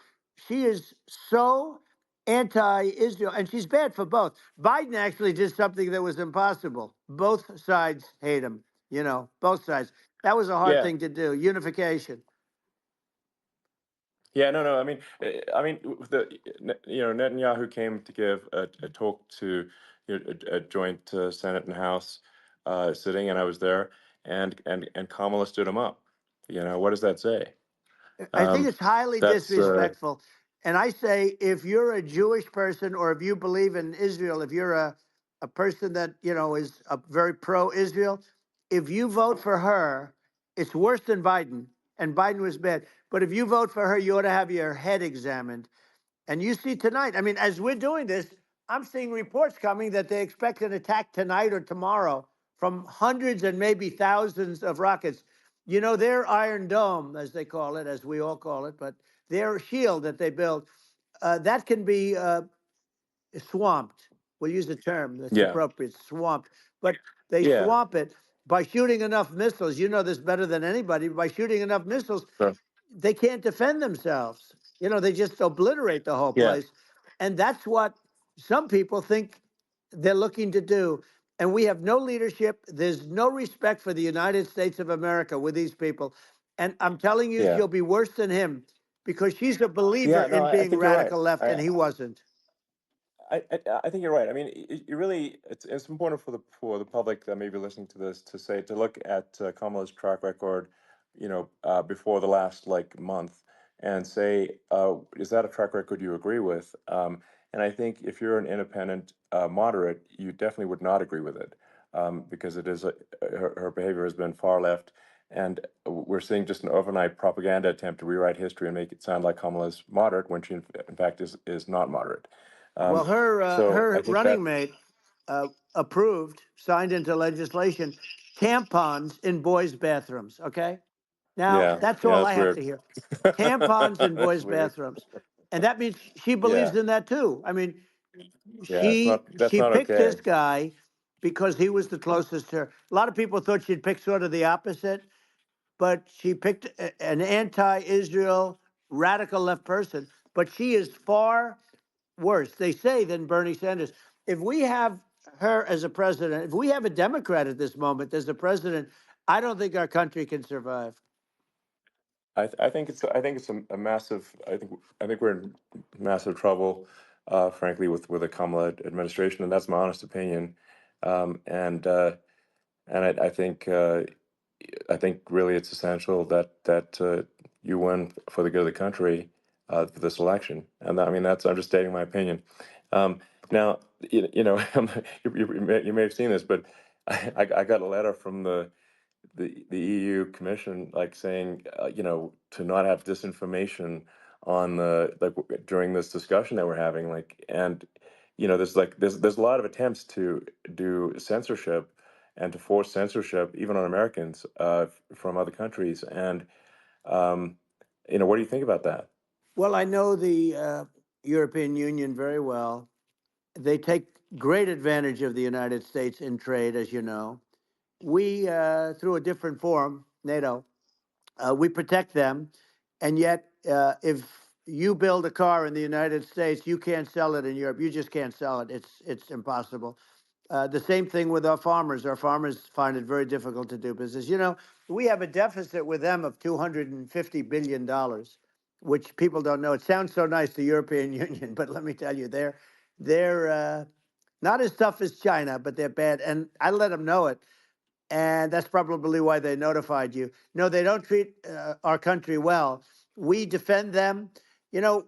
She is so anti-Israel, and she's bad for both. Biden actually did something that was impossible. Both sides hate him. Both sides. That was a hard yeah. thing to do. Unification. Yeah, no, no. I mean, Netanyahu came to give a talk to a joint Senate and House sitting, and I was there, and Kamala stood him up. What does that say? I think Um, it's highly that's disrespectful. And I say, if you're a Jewish person or if you believe in Israel, if you're a person that, is a very pro-Israel, if you vote for her, it's worse than Biden. And Biden was bad. But if you vote for her, you ought to have your head examined. And you see tonight, I mean, as we're doing this, I'm seeing reports coming that they expect an attack tonight or tomorrow from hundreds and maybe thousands of rockets. Their Iron Dome, as they call it, as we all call it, but their shield that they build, that can be swamped. We'll use the term that's yeah, appropriate, swamped. But they yeah, swamp it by shooting enough missiles. You know this better than anybody. By shooting enough missiles, sure. they can't defend themselves. They just obliterate the whole Yeah, place. And that's what some people think they're looking to do. And we have no leadership. There's no respect for the United States of America with these people. And I'm telling you, yeah, she'll be worse than him because she's a believer yeah. No, in I being think you're right. radical left, and he wasn't. I think you're right. I mean, you really, it's important for the public that may be listening to this to look at Kamala's track record, before the last like month, and say, is that a track record you agree with? And I think if you're an independent moderate, you definitely would not agree with it, because it is her behavior has been far left, and we're seeing just an overnight propaganda attempt to rewrite history and make it sound like Kamala's moderate when she in fact is not moderate. Well, Um, so her I think that, running mate approved, signed into legislation, tampons in boys' bathrooms. Okay, now yeah, that's yeah, all that's I have weird. to hear. Tampons in That's boys' weird. bathrooms, and that means she Yeah, believes in that too. I mean, yeah, that's she not picked this okay. guy because he was the closest to her. A lot of people thought she'd pick sort of the opposite, but she picked an anti-Israel radical left person. But she is far worse, they say, than Bernie Sanders. If we have her as a president, if we have a Democrat at this moment as a president, I don't think our country can survive. I think it's a massive. I think we're in massive trouble, frankly, with the Kamala administration, and that's my honest opinion. Um, and uh, and I think really it's essential that you win for the good of the country for this election. And I mean, I'm just stating my opinion. Um, Now, you may have seen this, but I got a letter from the EU Commission, like saying, to not have disinformation on during this discussion that we're having, and there's a lot of attempts to do censorship and to force censorship even on Americans from other countries, and um, what do you think about that? Well, I know the European Union very well. They take great advantage of the United States in trade, as you know. We, through a different forum, NATO, we protect them. And yet, if you build a car in the United States, you can't sell it in Europe. You just can't sell it. It's impossible. The same thing with our farmers. Our farmers find it very difficult to do business. You know, we have a deficit with them of $250 billion, which people don't know. It sounds so nice, the European Union, but let me tell you, they're not as tough as China, but they're bad. And I let them know it, and that's probably why they notified you. No, they don't treat our country well. We defend them, you know,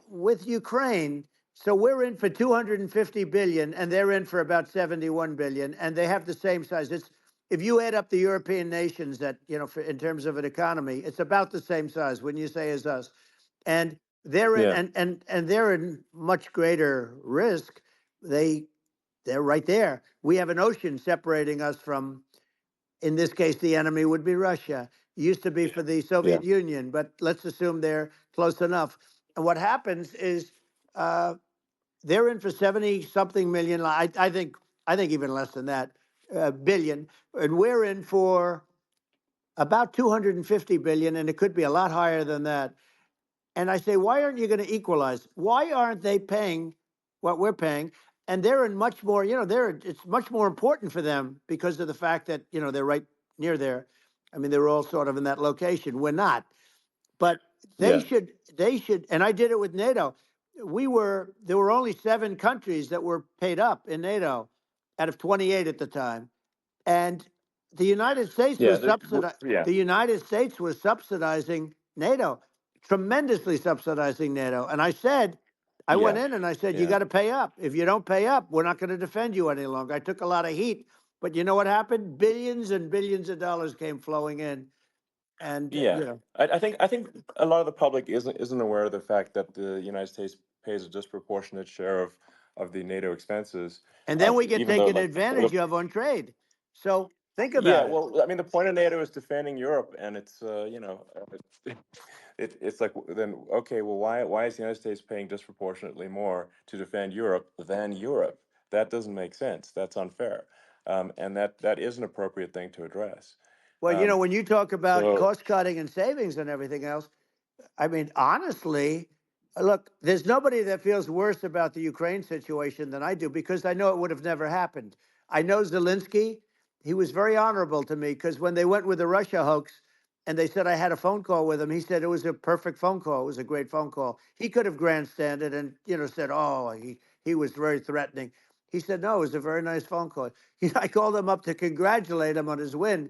with Ukraine. So we're in for 250 billion, and they're in for about 71 billion, and they have the same size. It's if you add up the European nations that in terms of an economy, it's about the same size. When you say as us, and they're in, Yeah. and they're in much greater risk. They they're right there. We have an ocean separating us from, in this case, the enemy would be Russia. It used to be for the Yeah. Soviet Union, but let's assume they're close enough. And what happens is uh, they're in for 70 something million. I think even less than that, billion, and we're in for about 250 billion, and it could be a lot higher than that. And I say, why aren't you going to equalize? Why aren't they paying what we're paying? And they're in much more, it's much more important for them because of the fact that, they're right near there. I mean, they're all sort of in that location. We're not. But they Yeah. should, and I did it with NATO. There were only 7 countries that were paid up in NATO out of 28 at the time. And the United States Yeah. was subsidizing. Yeah. The United States was subsidizing NATO, tremendously subsidizing NATO. And I went Yeah. in and I said, you Yeah. got to pay up. If you don't pay up, we're not going to defend you any longer. I took a lot of heat, but you know what happened? Billions and billions of dollars came flowing in, and Yeah, I think a lot of the public isn't aware of the fact that the United States pays a disproportionate share of the NATO expenses, and then we get even though taken like advantage of on trade. So think yeah, about it. well, I mean, the point of NATO is defending Europe, and it's it's like then okay, well, why is the United States paying disproportionately more to defend Europe than Europe? That doesn't make sense. That's unfair, and that is an appropriate thing to address. Well, Um, when you talk about so cost cutting and savings and everything else, I mean, honestly, look, there's nobody that feels worse about the Ukraine situation than I do because I know it would have never happened. I know Zelensky. He was very honorable to me because when they went with the Russia hoax and they said I had a phone call with him, he said it was a perfect phone call. It was a great phone call. He could have grandstanded and, said, oh, he was very threatening. He said, no, it was a very nice phone call. I called him up to congratulate him on his win,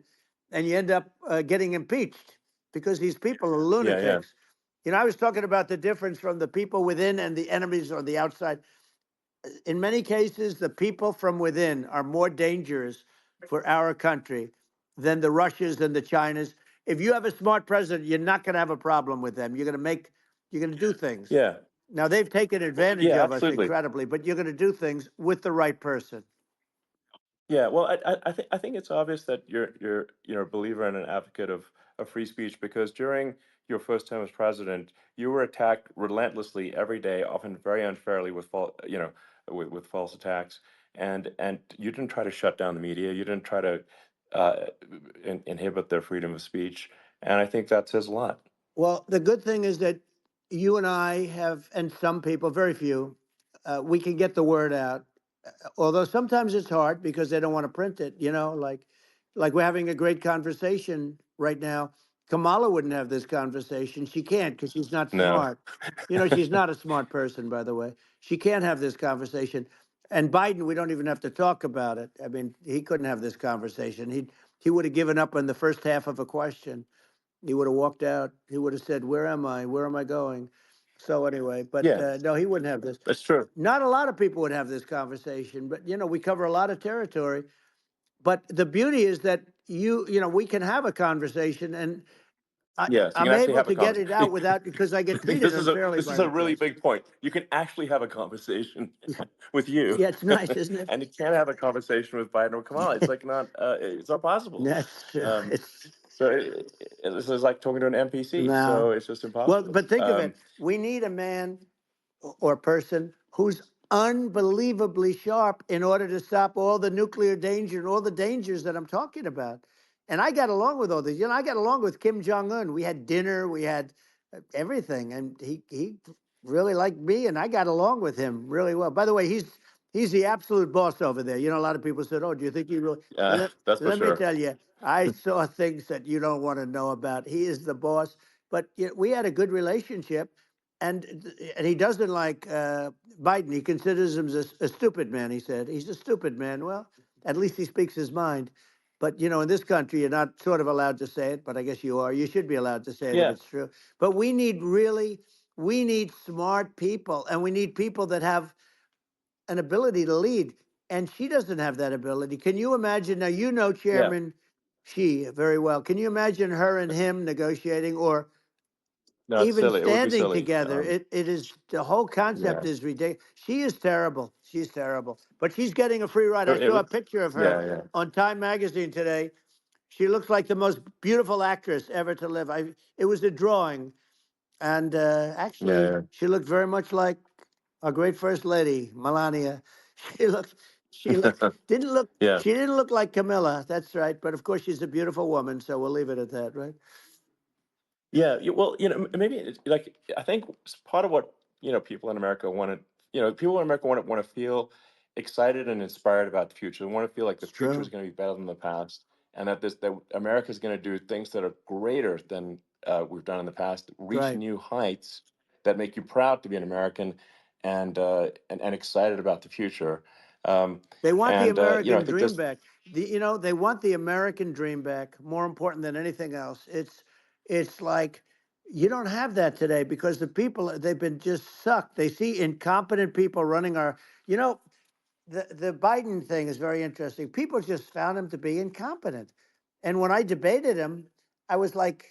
and you end up getting impeached because these people are yeah, yeah, lunatics. I was talking about the difference from the people within and the enemies on the outside. In many cases, the people from within are more dangerous for our country than the Russias and the Chinas. If you have a smart president, you're not going to have a problem with them. You're going to do things. yeah. Now, they've taken advantage Yeah, of us absolutely. incredibly, but you're going to do things with the right person. Yeah, well, I think it's obvious that you're a believer and an advocate of free speech because during your first term as president, you were attacked relentlessly every day, often very unfairly with with false attacks, and you didn't try to shut down the media. You didn't try to inhibit their freedom of speech, and I think that says a lot. Well, the good thing is that you and I have, and some people, very few, we can get the word out. Although sometimes it's hard because they don't want to print it. Like we're having a great conversation right now. Kamala wouldn't have this conversation. She can't because she's not No. smart. She's not a smart person, by the way. She can't have this conversation. And Biden, we don't even have to talk about it. I mean, he couldn't have this conversation. He would have given up on the first half of a question. He would have walked out. He would have said, "Where am I? Where am I going?" So anyway, but Yeah, no, he wouldn't have this. that's true. Not a lot of people would have this conversation, but we cover a lot of territory. But the beauty is that we can have a conversation, and Yes, you I'm can actually able have a to get it conversation. out without because I get treated This is a unfairly this by is the a really press. big point. You can actually have a conversation with you, Yeah, it's nice, isn't it? and you can't have a conversation with Biden or Kamala. It's like not it's not possible. That's Um, it's so this is like talking to an NPC. no. So it's just Well, impossible. but think of it. We need a man or person who's unbelievably sharp in order to stop all the nuclear danger and all the dangers that I'm talking about. And I got along with all these. I got along with Kim Jong Un. We had dinner. We had everything, and he really liked me, and I got along with him really well. By the way, he's the absolute boss over there. You know, a lot of people said, "Oh, do you think he really?" That's for Let me sure. tell you, I saw things that you don't want to know about. He is the boss, but we had a good relationship, and he doesn't like Biden. He considers him a stupid man. He said he's a stupid man. Well, at least he speaks his mind. But in this country, you're not sort of allowed to say it, but I guess you are. You should be allowed to say it if Yeah, it's true. But we need smart people, and we need people that have an ability to lead. And she doesn't have that ability. Can you imagine? Now, yeah. Chairman Xi very well. Can you imagine her and him negotiating, or No, it's even silly. It would be standing silly. together? It is, the whole concept Yeah, is ridiculous. She is terrible. She's terrible. But she's getting a free ride. I it saw a would. picture of her Yeah, yeah, on Time Magazine today. She looks like the most beautiful actress ever to live. It was a drawing, and actually, yeah, she looked very much like our great First Lady, Melania. She looked, she looked, yeah. didn't look, Yeah. she didn't look like Camilla. That's right. But of course, she's a beautiful woman, so we'll leave it at that, right? Yeah, well, maybe like I think part of what people in America want to, people in America want to feel excited and inspired about the future. They want to feel like the It's future is true. going to be better than the past, and that America is going to do things that are greater than we've done in the past, reach Right. new heights that make you proud to be an American, and excited about the future. Um, They want the I American think dream this, back. They want the American dream back. More important than anything else. It's like you don't have that today because the people, they've been just sucked. They see incompetent people running our. You know, the Biden thing is very interesting. People just found him to be incompetent, and when I debated him, I was like,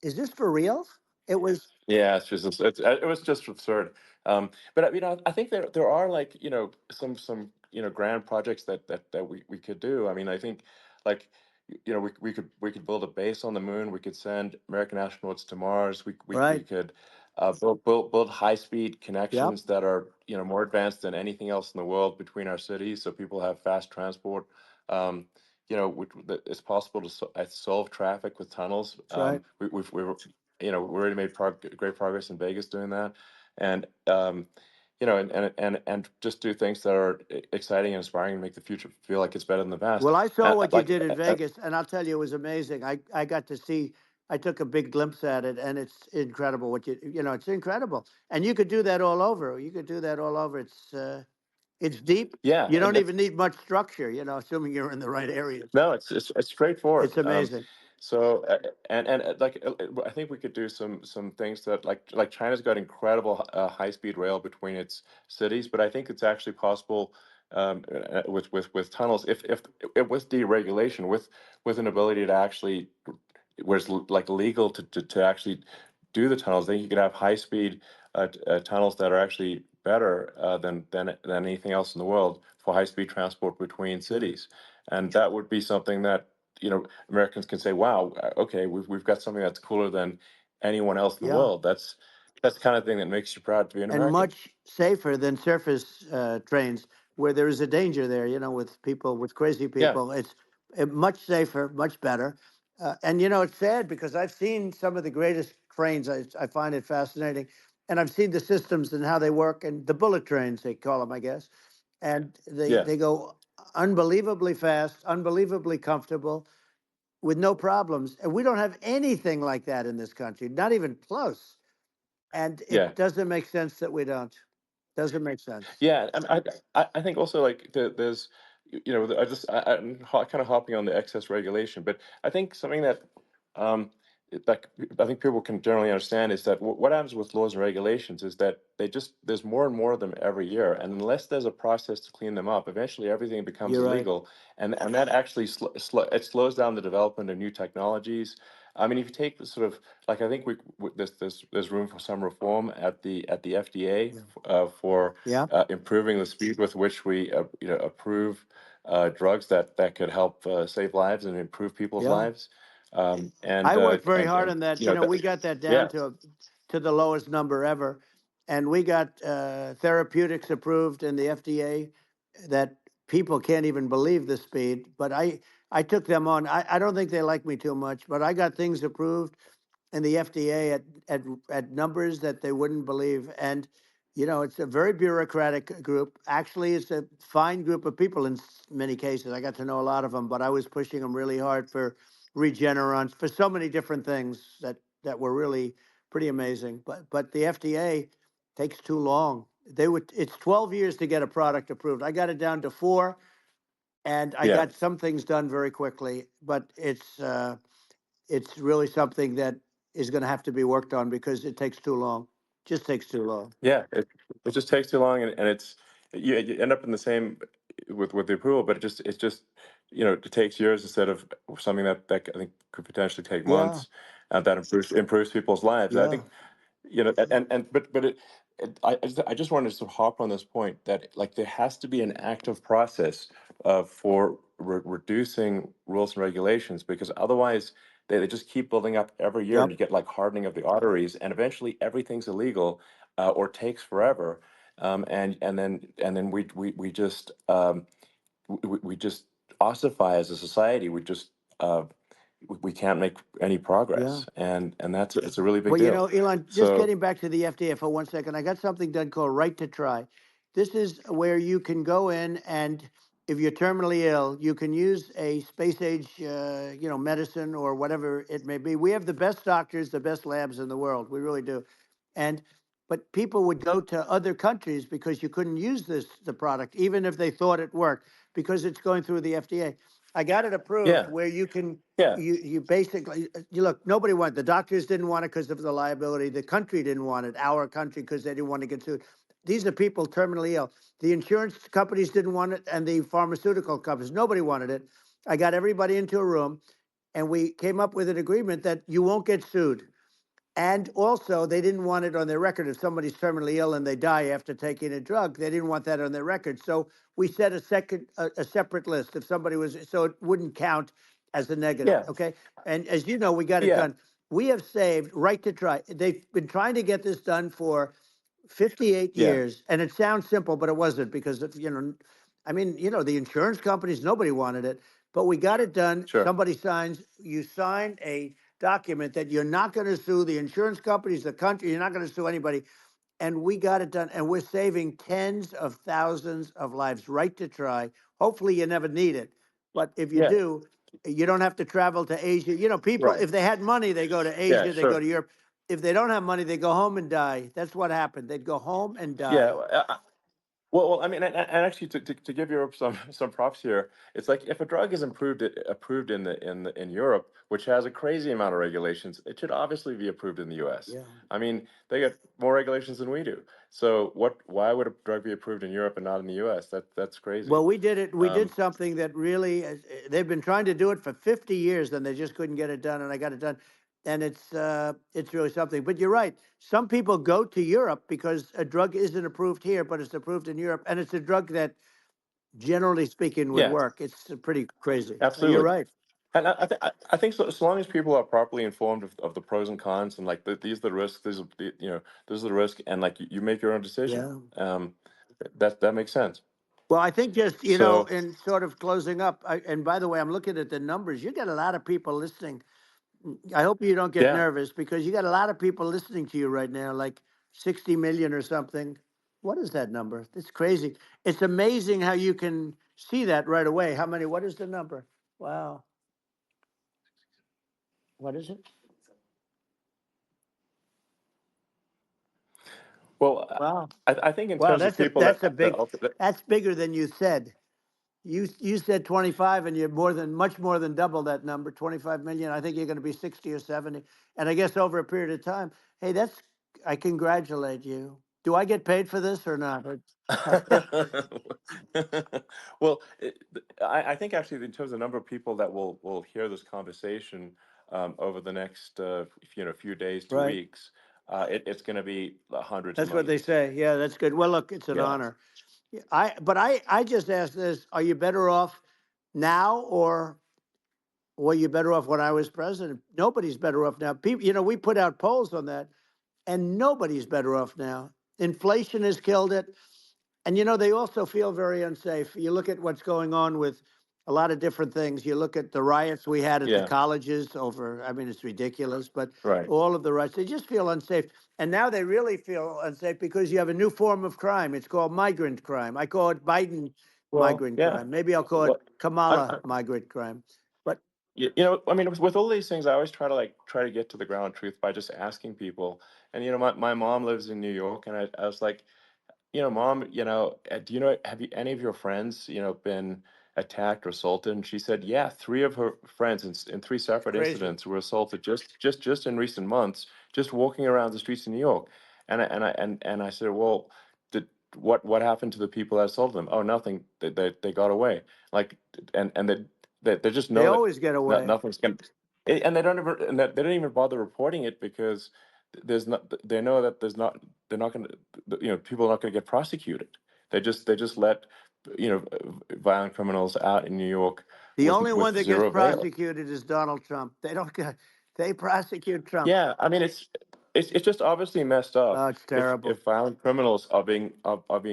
"Is this for real?" It was yeah, it was just absurd. But I think there are like some grand projects that we could do. I mean, I think like we could build a base on the moon. We could send American astronauts to Mars. We right. could build high speed Yep. connections that are more advanced than anything else in the world between our cities, so people have fast transport. Um, it's possible to solve traffic with tunnels. That's right. We already made great progress in Vegas doing that, and and just do things that are exciting and inspiring and make the future feel like it's better than the past. Well, I saw what you Like, did in Vegas, and I'll tell you, it was amazing. I got to see. I took a big glimpse at it, and it's incredible. It's incredible, and you could do that all over. You could do that all over. It's deep. yeah, You and don't that's even need much structure. Assuming you're in the right areas. no, it's straightforward. It's amazing. So like I think we could do some things that like China's got incredible high speed rail between its cities, but I think it's actually possible with tunnels if with deregulation with an ability to actually where it's like legal to actually do the tunnels. Then you could have high speed tunnels that are actually better than anything else in the world for high speed transport between Yeah. cities, and that would be something that Americans can say, "Wow, okay, we've got something that's cooler than anyone else in the Yeah. world." That's the kind of thing that makes you proud to be an And American. much safer than surface trains, where there is a danger there. With people, with crazy Yeah, people, it's much safer, much better. And it's sad because I've seen some of the greatest trains. I find it fascinating, and I've seen the systems and how they work, and the bullet trains they call them, I guess. And they yeah, they go unbelievably fast, unbelievably comfortable, with no problems. And we don't have anything like that in this country, not even close. And yeah. it doesn't make sense that we don't. Doesn't make sense. Yeah, and I think also like there's I'm kind of hopping on the excess regulation, but I think something that like I think people can generally understand is that what happens with laws and regulations is that there's more and more of them every year, and unless there's a process to clean them up, eventually everything becomes You're right. illegal, and that actually it slows down the development of new technologies. I mean, if you take the sort of like I think there's room for some reform at the FDA Yeah. for Yeah. improving the speed with which we approve drugs that could help save lives and improve people's Yeah. lives. I worked very hard And on that. that, We got that down yeah, to the lowest number ever, and we got therapeutics approved in the FDA that people can't even believe the speed. But I took them on. I don't think they like me too much, but I got things approved. and the FDA at numbers that they wouldn't believe. And it's a very bureaucratic group. Actually, it's a fine group of people in many cases. I got to know a lot of them, but I was pushing them really hard for Regeneron, for so many different things that were really pretty amazing. But the FDA takes too long. It's 12 years to get a product approved. I got it down to 4, and I Yeah. got some things done very quickly. But it's really something that is going to have to be worked on because it takes too long. Just takes too long. Yeah, it just takes too long, and it's you end up in the same with the approval, but it's just it takes years instead of something that I think could potentially take Yeah, months, and that improves people's lives. And I yeah, think and but I just wanted to hop on this point that like there has to be an active process for reducing rules and regulations, because otherwise they just keep building up every year, and yep, you get like hardening of the arteries, and eventually everything's illegal, or takes forever, and then we just we just ossify as a society. Uh, we can't make any yeah. progress, and that's it's a really big Well, deal. Elon, just So getting back to the FDA for 1 second, I got something done called Right to Try. This is where you can go in and, if you're terminally ill, you can use a space age, medicine or whatever it may be. We have the best doctors, the best labs in the world. We really do. And but people would go to other countries because you couldn't use the product, even if they thought it worked, because it's going through the FDA. I got it approved yeah, where you can yeah, you basically you look, nobody wanted, the doctors didn't want it because of the liability, the country didn't want it, our country, because they didn't want to get sued. These are people terminally ill. The insurance companies didn't want it, and the pharmaceutical companies, nobody wanted it. I got everybody into a room, and we came up with an agreement that you won't get sued. And also, they didn't want it on their record. If somebody's terminally ill and they die after taking a drug, they didn't want that on their record. So we set a separate list. If somebody was, so it wouldn't count as a negative. yeah, Okay. And as you know, we got it yeah, done. We have saved Right to Try. They've been trying to get this done for 58 yeah, years. And it sounds simple, but it wasn't, because I mean, the insurance companies, nobody wanted it, but we got it done. sure, Somebody you sign a document that you're not going to sue the insurance companies, the country, you're not going to sue anybody. And we got it done. And we're saving tens of thousands of lives. Right to Try. Hopefully you never need it. But if you yeah, do, you don't have to travel to Asia. People, right, if they had money, they go to yeah, Asia, they go sure, to Europe. If they don't have money, they go home and die. That's what happened. They'd go home and yeah. die. Well, I mean, and actually, to give Europe some props here, it's like if a drug is approved in Europe, which has a crazy amount of regulations, it should obviously be approved in the U.S. Yeah. I mean, they got more regulations than we do. So why would a drug be approved in Europe and not in the U.S.? That's crazy. Well, we did it. We did Um, something that really, they've been trying to do it for 50 years, and they just couldn't get it done. And I got it done, and it's really something. But you're right. Some people go to Europe because a drug isn't approved here, but it's approved in Europe, and it's a drug that, generally speaking, would yeah, work. It's pretty crazy. You're absolutely. right. And I think so long as people are properly informed of the pros and cons, and like these are the risks, these are this is the risk, and like you make your own decision. Yeah. Um, that makes sense. Well, I think just, So in sort of closing up, and by the way, I'm looking at the numbers. You get a lot of people listening. I hope you don't get yeah. nervous, because you got a lot of people listening to you right now, like 60 million or something. What is that number? It's crazy. It's amazing how you can see that right away. How many? What is the number? Wow. What is it? Well, Wow. I think in Wow. terms of That's a people that's a that big. That's bigger than you said. You said 25, and you're much more than double that number, 25 million. I think you're going to be 60 or 70. And I guess over a period of time, hey, I congratulate you. Do I get paid for this or not? well, I think actually in terms of the number of people that will hear this conversation over the next few days to Right. weeks, it's going to be hundreds of That's what they millions. say. Yeah, that's good. Well, look, it's an Yeah. honor. Yeah, I just asked this, are you better off now, or were you better off when I was president? Nobody's better off now. People, we put out polls on that, and nobody's better off now. Inflation has killed it. And they also feel very unsafe. You look at what's going on with a lot of different things. You look at the riots we had at the Yeah. colleges over, I mean, it's ridiculous, but Right. all of the riots, they just feel unsafe. And now they really feel unsafe because you have a new form of crime. It's called migrant crime. I call it Biden Well, migrant yeah. crime. Maybe I'll call it Well, Kamala migrant crime. But I mean, with all these things, I always try to get to the ground truth by just asking people. And my mom lives in New York, and I was like, Mom, do you know, have you, any of your friends, been attacked or assaulted? And she said, yeah, three of her friends in three it's separate crazy. incidents were assaulted just in recent months, just walking around the streets of New York. And I said, well, did what happened to the people that assaulted them? Oh, nothing. They got away. Like, and they just They know that always get away. nothing's going. And they don't even and they don't even bother reporting it because there's not. They know that there's not. They're not going to. People are not going to get prosecuted. They just let violent criminals out in New York The only one with that gets zero bail. prosecuted is Donald Trump. They don't get, they prosecute Trump. Yeah, I mean it's just obviously messed up Oh, it's if terrible. violent criminals are being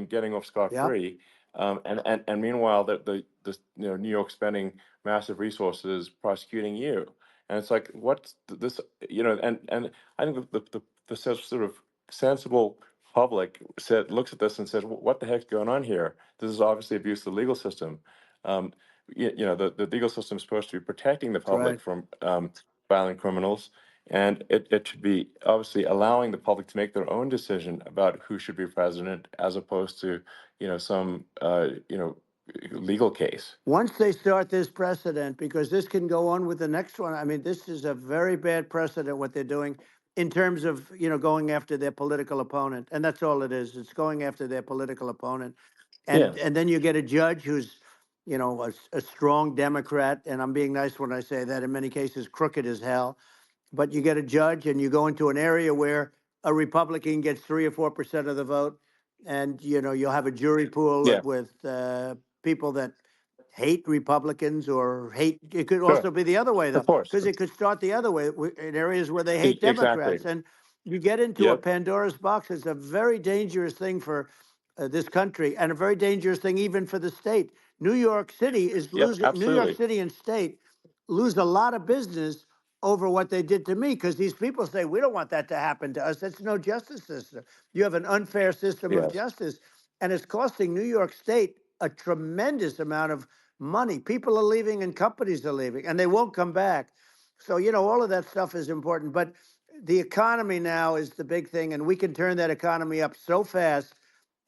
getting off scot Yep. free, and meanwhile the New York spending massive resources prosecuting you, and it's like what's this and I think the sort of sensible public looks at this and says, What the heck's going on here? This is obviously abuse of the legal system." Um, the legal system is supposed to be protecting the That's right. public from violent criminals, and it should be obviously allowing the public to make their own decision about who should be president, as opposed to some legal case. Once they start this precedent, because this can go on with the next one. I mean, this is a very bad precedent what they're doing in terms of going after their political opponent, and that's all it is. It's going after their political opponent, Yeah, and then you get a judge who's a strong Democrat, and I'm being nice when I say that. In many cases, crooked as hell, but you get a judge and you go into an area where a Republican gets 3 or 4% of the vote, and you'll have a jury pool yeah, with people that hate Republicans or hate. It could sure, also be the other way of though, course, because it could start the other way in areas where they hate exactly. Democrats, and you get into a Yep, Pandora's box. It's a very dangerous thing for this country, and a very dangerous thing even for the state. New York City is yep, losing. New York absolutely. City and state lose a lot of business over what they did to me, because these people say we don't want that to happen to us. That's no justice system. You have an unfair system of Yes. justice, and it's costing New York State a tremendous amount of money. People are leaving and companies are leaving, and they won't come back. So all of that stuff is important, but the economy now is the big thing, and we can turn that economy up so fast,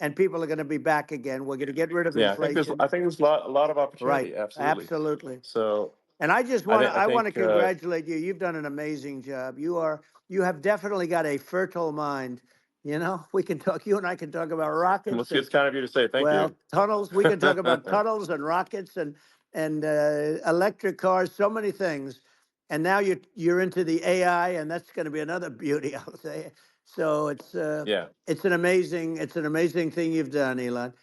and people are going to be back again. We're going to get rid of Yeah, inflation. I think there's a lot of Right. opportunity. Absolutely. Absolutely. So And I just I want to think I I want to think congratulate you. You've done an amazing job. You have definitely got a fertile mind. We can talk. You and I can talk about rockets and, it's kind of you to say thank you. well, tunnels. We can talk about tunnels and rockets and electric cars. So many things. And now you're into the AI, and that's going to be another beauty, I'll say. So Yeah. it's an amazing thing you've done, Elon.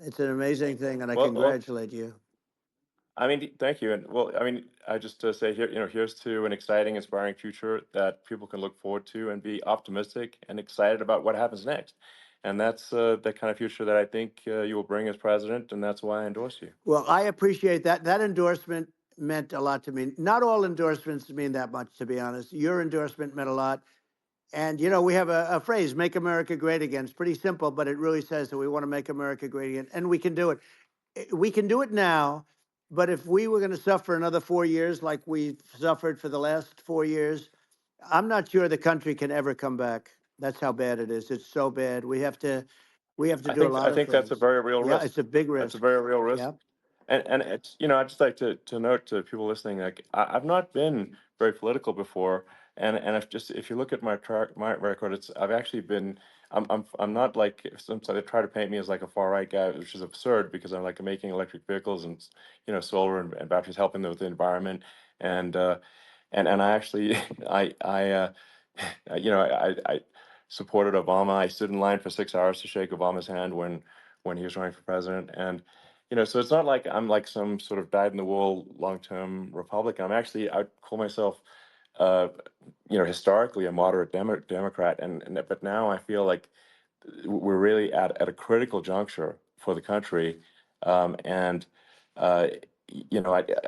It's an amazing thing, and I Well, congratulate you. I mean, thank you. And well, I mean, I just to say here, here's to an exciting, inspiring future that people can look forward to and be optimistic and excited about what happens next. And that's the kind of future that I think you will bring as president, and that's why I endorse you. Well, I appreciate that. That endorsement meant a lot to me. Not all endorsements mean that much, to be honest. Your endorsement meant a lot. And, we have a phrase, make America great again. It's pretty simple, but it really says that we want to make America great again. And we can do it. We can do it now. But if we were going to suffer another 4 years like we've suffered for the last 4 years, I'm not sure the country can ever come back. That's how bad it is. It's so bad. We have to do a I lot of think that's a things. very real Yeah, risk. it's a big That's a risk. very real risk. Yeah. And it's I'd just like to note to people listening, like I've not been very political before, and if you look at my record, I've actually been I'm not like some they try to paint me as like a far right guy, which is absurd because I'm like making electric vehicles and solar and batteries, helping with the environment, and and I actually I supported Obama. I stood in line for 6 hours to shake Obama's hand when he was running for president, and so it's not like I'm like some sort of dyed-in-the-wool long-term Republican. I call myself, uh, historically a moderate Democrat, and but now I feel like we're really at a critical juncture for the country, and uh,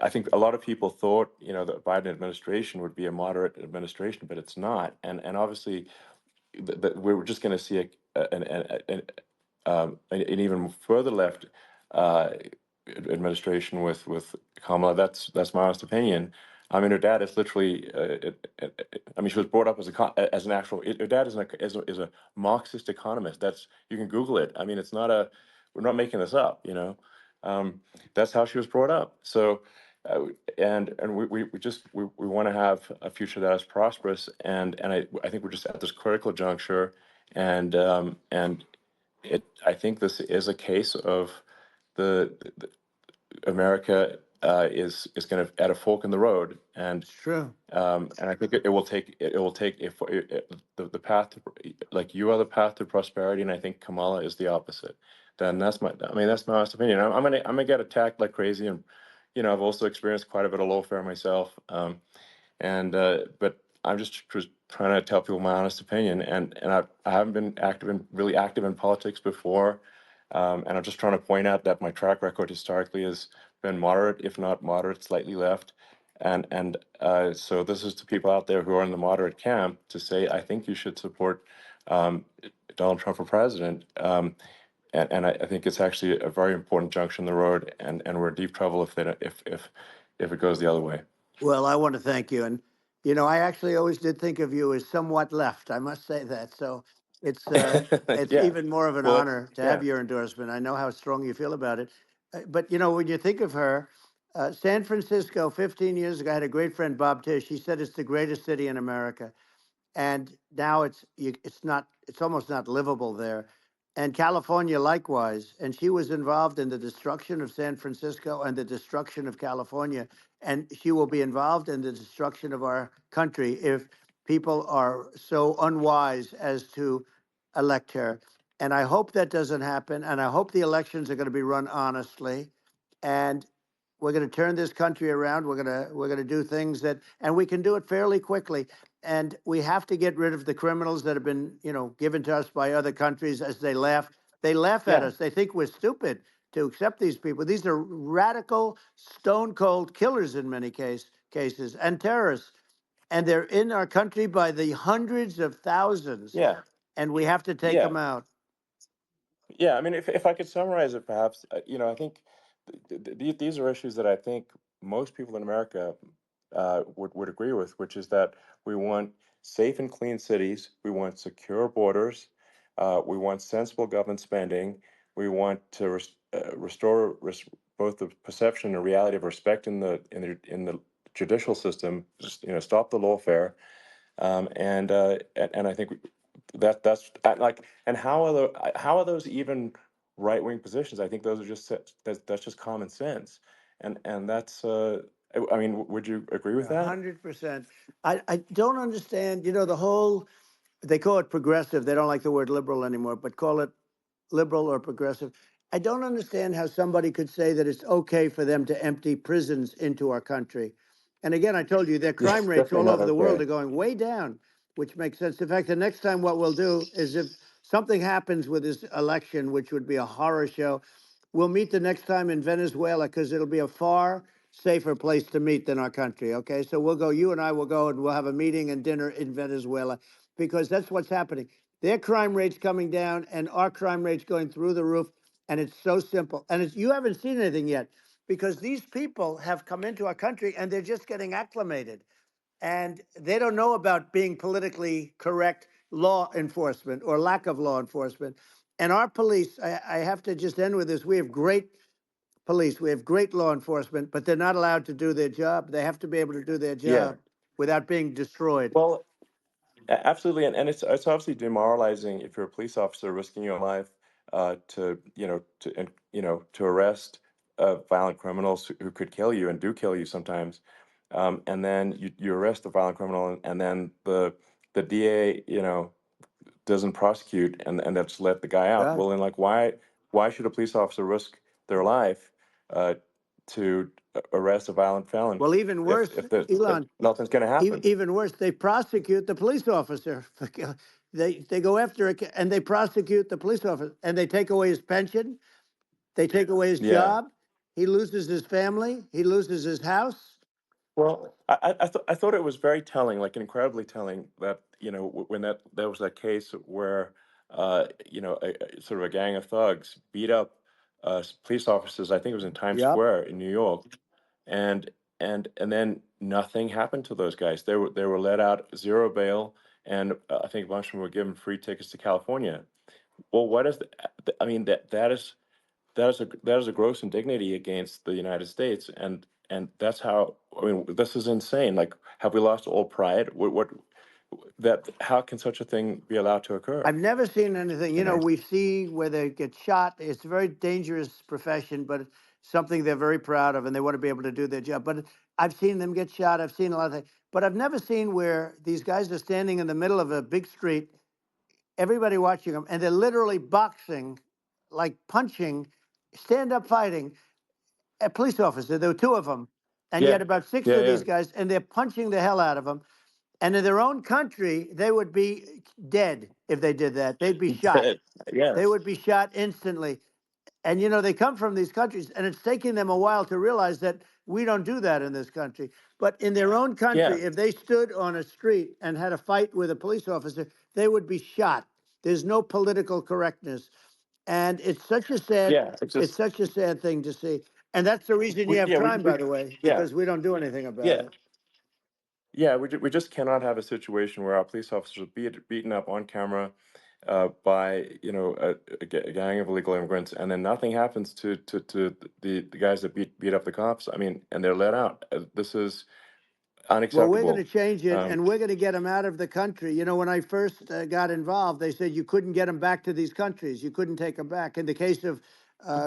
I think a lot of people thought, the Biden administration would be a moderate administration, but it's not. And obviously, we're just going to see an even further left uh, administration with Kamala. That's my honest opinion. I mean, her dad is literally. I mean, she was brought up as an actual. Her dad is a Marxist economist. You can Google it. I mean, it's not a. We're not making this up. That's how she was brought up. So, uh, and we want to have a future that is prosperous, and I think we're just at this critical juncture, and I think this is a case of the America is kind of at a fork in the road, It's true. and I think it will take if the path to, like, you are the path to prosperity, and I think Kamala is the opposite. Then that's my honest opinion. I'm gonna get attacked like crazy, and I've also experienced quite a bit of lawfare myself, and but I'm just trying to tell people my honest opinion, and I haven't been really active in politics before, and I'm just trying to point out that my track record historically has been moderate, if not moderate, slightly left. And so this is to people out there who are in the moderate camp to say, I think you should support um, Donald Trump for president. And I think it's actually a very important junction in the road, and we're in deep trouble if it goes the other way. Well, I want to thank you. And, I actually always did think of you as somewhat left. I must say that. So it's it's Yeah. even more of an Well, honor to yeah. have your endorsement. I know how strong you feel about it. But, when you think of her, San Francisco 15 years ago, I had a great friend, Bob Tish. He said it's the greatest city in America, and now it's almost not livable there. And California likewise. And she was involved in the destruction of San Francisco and the destruction of California, and she will be involved in the destruction of our country if people are so unwise as to elect her. And I hope that doesn't happen, and I hope the elections are going to be run honestly, and we're going to turn this country around. We're going to do things and we can do it fairly quickly. And we have to get rid of the criminals that have been, given to us by other countries as they laugh. They laugh at Yeah. us. They think we're stupid to accept these people. These are radical, stone cold killers in many cases and terrorists. And they're in our country by the hundreds of thousands. Yeah. And we have to take Yeah. them out. Yeah, I mean, if I could summarize it, perhaps, I think these are issues that I think most people in America would agree with, which is that we want safe and clean cities, we want secure borders, we want sensible government spending, we want to restore both the perception and reality of respect in the judicial system, just, stop the lawfare, and I think like, and how are those even right wing positions? I think those are that's just common sense, and that's I mean, would you agree with that? 100%. I don't understand, the whole, they call it progressive. They don't like the word liberal anymore, but call it liberal or progressive. I don't understand how somebody could say that it's okay for them to empty prisons into our country. And again, I told you their Yeah, crime it's rates definitely all not over the world okay. are going way down, which makes sense. In fact, the next time what we'll do is if something happens with this election, which would be a horror show, we'll meet the next time in Venezuela because it'll be a far safer place to meet than our country. Okay. So you and I will go and we'll have a meeting and dinner in Venezuela because that's what's happening. Their crime rate's coming down and our crime rate's going through the roof. And it's so simple. And you haven't seen anything yet because these people have come into our country and they're just getting acclimated and they don't know about being politically correct law enforcement or lack of law enforcement. And our police, I have to just end with this. We have great police, we have great law enforcement, but they're not allowed to do their job. They have to be able to do their Yeah. job without being destroyed. Well, absolutely, and it's obviously demoralizing if you're a police officer risking your life to arrest violent criminals who could kill you and do kill you sometimes, and then you arrest the violent criminal, and then the DA doesn't prosecute, and that's let the guy out. Yeah. Well, then, like, why should a police officer risk their life uh, to arrest a violent felon Well, even if worse, if Elon, nothing's going to happen? even worse, they prosecute the police officer. They go after it and they prosecute the police officer and they take away his pension. They take away his Yeah. job. He loses his family. He loses his house. Well, I thought it was very telling, like incredibly telling, that when there was that case where sort of a gang of thugs beat up police officers. I think it was in Times Yep. Square in New York, and and then nothing happened to those guys. They were let out, zero bail, and I think a bunch of them were given free tickets to California. Well, what is I mean, that is a gross indignity against the United States, and that's how, I mean, this is insane. Like, have we lost all pride? What that How can such a thing be allowed to occur? I've never seen anything. You know? We see where they get shot. It's a very dangerous profession, but it's something they're very proud of, and they want to be able to do their job. But I've seen them get shot. I've seen a lot of things, but I've never seen where these guys are standing in the middle of a big street, everybody watching them, and they're literally boxing, like punching, stand up fighting a police officer. There were two of them, and you Yeah, had about six yeah, of yeah. these guys, and they're punching the hell out of them. And in their own country, they would be dead if they did that. They'd be shot. They Yes. would be shot instantly. And they come from these countries, and it's taking them a while to realize that we don't do that in this country. But in their own Yeah, country, if they stood on a street and had a fight with a police officer, they would be shot. There's no political correctness, and yeah. It's it's just such a sad thing to see. And that's the reason you we have yeah crime, by the way, yeah, because we don't do anything about yeah. it. We just cannot have a situation where our police officers are beaten up on camera by a gang of illegal immigrants, and then nothing happens to the guys that beat up the cops. I mean, and they're let out. This is Well, we're going to unacceptable. change it, Um, and we're going to get them out of the country. When I first got involved, they said you couldn't get them back to these countries. You couldn't take them back. In the case of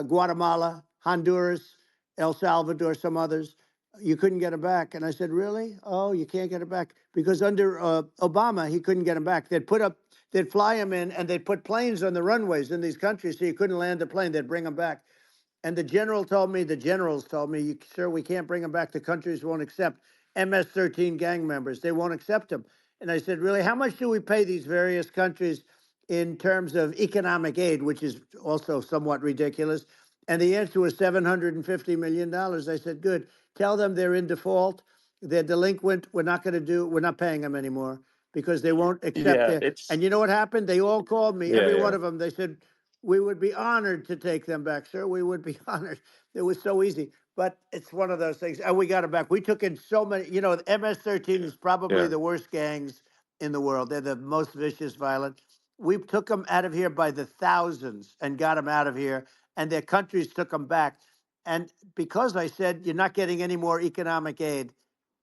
Guatemala, Honduras, El Salvador, some others, you couldn't get them back. And I said, really? Oh, you can't get them back because under Obama, he couldn't get them back. They'd fly them in, and they'd put planes on the runways in these countries, so you couldn't land the plane. They'd bring them back. And the generals told me, sir, we can't bring them back. The countries won't accept MS-13 gang members. They won't accept them. And I said, really, how much do we pay these various countries in terms of economic aid, which is also somewhat ridiculous? And the answer was $750 million. I said, good. Tell them they're in default. They're delinquent. We're not paying them anymore because they won't accept yeah, it. it's And you know what happened? They all called me, yeah, every one yeah, of them. They said, we would be honored to take them back, sir. We would be honored. It was so easy. But it's one of those things. And we got it back. We took in so many, the MS-13 is probably yeah, the worst gangs in the world. They're the most vicious, violent. We took them out of here by the thousands and got them out of here. And their countries took them back. And because I said, you're not getting any more economic aid.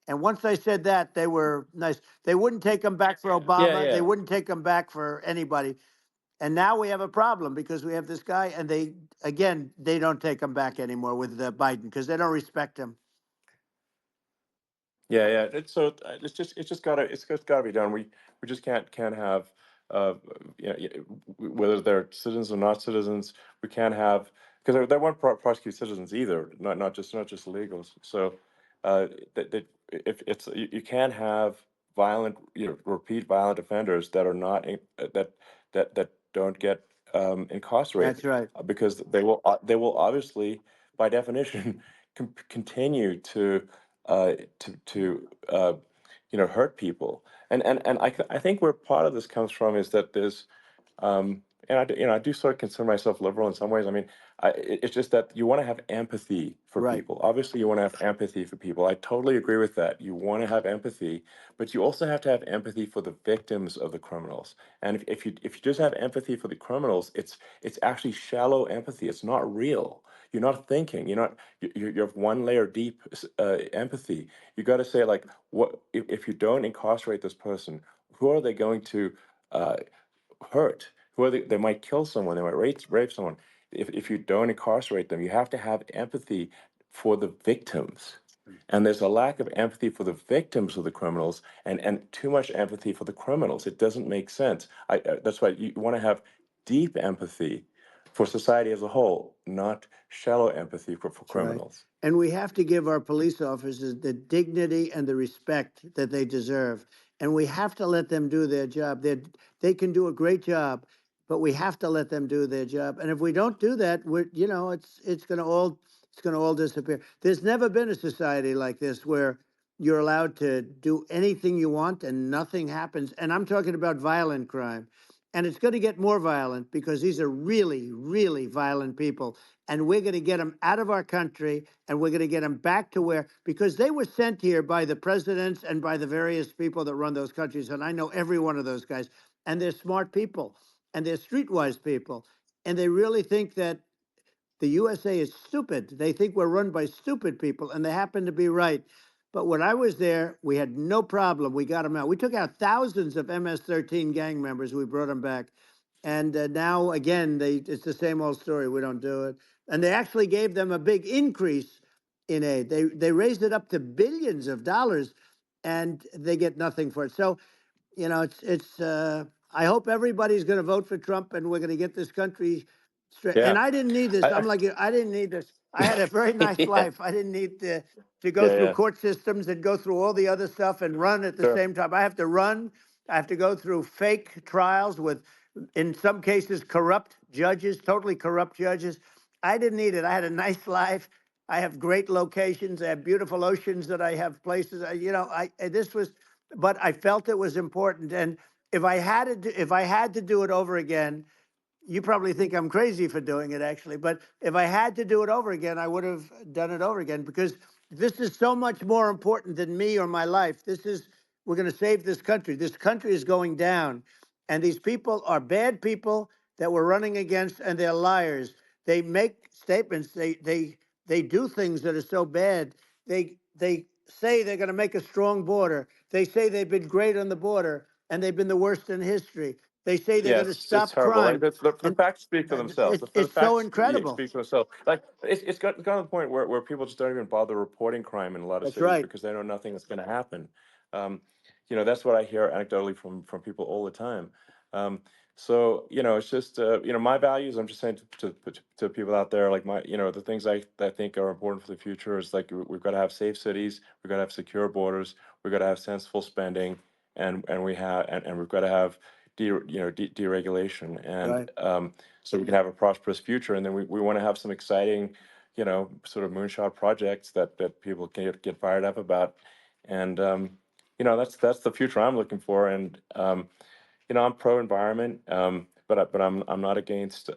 And once I said that, they were nice. They wouldn't take them back for yeah, Obama. They yeah, wouldn't take them back for anybody. And now we have a problem because we have this guy, and they don't take him back anymore with Biden because they don't respect him. yeah, yeah. It's just gotta be done. We just can't have whether they're citizens or not citizens. We can't have, because they won't prosecute citizens either, not just illegals. So that if you can't have violent, repeat violent offenders that are not that don't get That's incarcerated, right. because they will obviously, by definition, continue to hurt people. And I think where part of this comes from is that there's and I do sort of consider myself liberal in some ways. I mean, it's just that you want to have empathy for Right. people. Obviously, you want to have empathy for people. I totally agree with that. You want to have empathy, but you also have to have empathy for the victims of the criminals. And if you just have empathy for the criminals, it's actually shallow empathy. It's not real. You're not thinking. You have one layer deep empathy. You got to say, like, what if you don't incarcerate this person? Who are they going to uh, hurt? Who are they might kill someone. They might rape someone. If you don't incarcerate them, you have to have empathy for the victims. And there's a lack of empathy for the victims of the criminals, and too much empathy for the criminals. It doesn't make sense. That's why you want to have deep empathy for society as a whole, not shallow empathy for That's right. criminals. And we have to give our police officers the dignity and the respect that they deserve. And we have to let them do their job. They can do a great job, but we have to let them do their job. And if we don't do that, it's going to all It's going to all disappear. There's never been a society like this where you're allowed to do anything you want and nothing happens. And I'm talking about violent crime. And it's going to get more violent because these are really, really violent people. And we're going to get them out of our country and we're going to get them back to where, because they were sent here by the presidents and by the various people that run those countries. And I know every one of those guys. And they're smart people and they're streetwise people. And they really think that the USA is stupid. They think we're run by stupid people, and they happen to be right. But when I was there, we had no problem. We got them out. We took out thousands of MS-13 gang members. We brought them back. And now, again, it's the same old story. We don't do it. And they actually gave them a big increase in aid. They raised it up to billions of dollars, and they get nothing for it. So it's. I hope everybody's going to vote for Trump, and we're going to get this country straight. And Yeah. I didn't need this. I, I'm like you. I didn't need this. I had a very nice yeah. life. I didn't need to go Yeah. through Yeah. court systems and go through all the other stuff and run at the Sure. same time. I have to run. I have to go through fake trials with, in some cases, corrupt judges, totally corrupt judges. I didn't need it. I had a nice life. I have great locations. I have beautiful oceans that I have places. This was, but I felt it was important. And if I had to do it over again, you probably think I'm crazy for doing it, actually. But if I had to do it over again, I would have done it over again because this is so much more important than me or my life. We're going to save this country. This country is going down. And these people are bad people that we're running against, and they're liars. They make statements. They do things that are so bad. They say they're going to make a strong border. They say they've been great on the border, and they've been the worst in history. They say they're Yeah, going to it's stop horrible. Like crime, the and facts speak for themselves. The it's so facts incredible. speak for themselves. Like it's gotten to the point where people just don't even bother reporting crime in a lot of That's cities right. because they know nothing is going to happen. Um, that's what I hear anecdotally from people all the time. Um, so it's just my values. I'm just saying to people out there, like the things I think are important for the future is like we've got to have safe cities, we've got to have secure borders, we've got to have sensible spending, and we've got to have deregulation, and Right. so we can have a prosperous future. And then we want to have some exciting, sort of moonshot projects that people can get fired up about. And that's the future I'm looking for. And I'm pro environment, but I'm not against.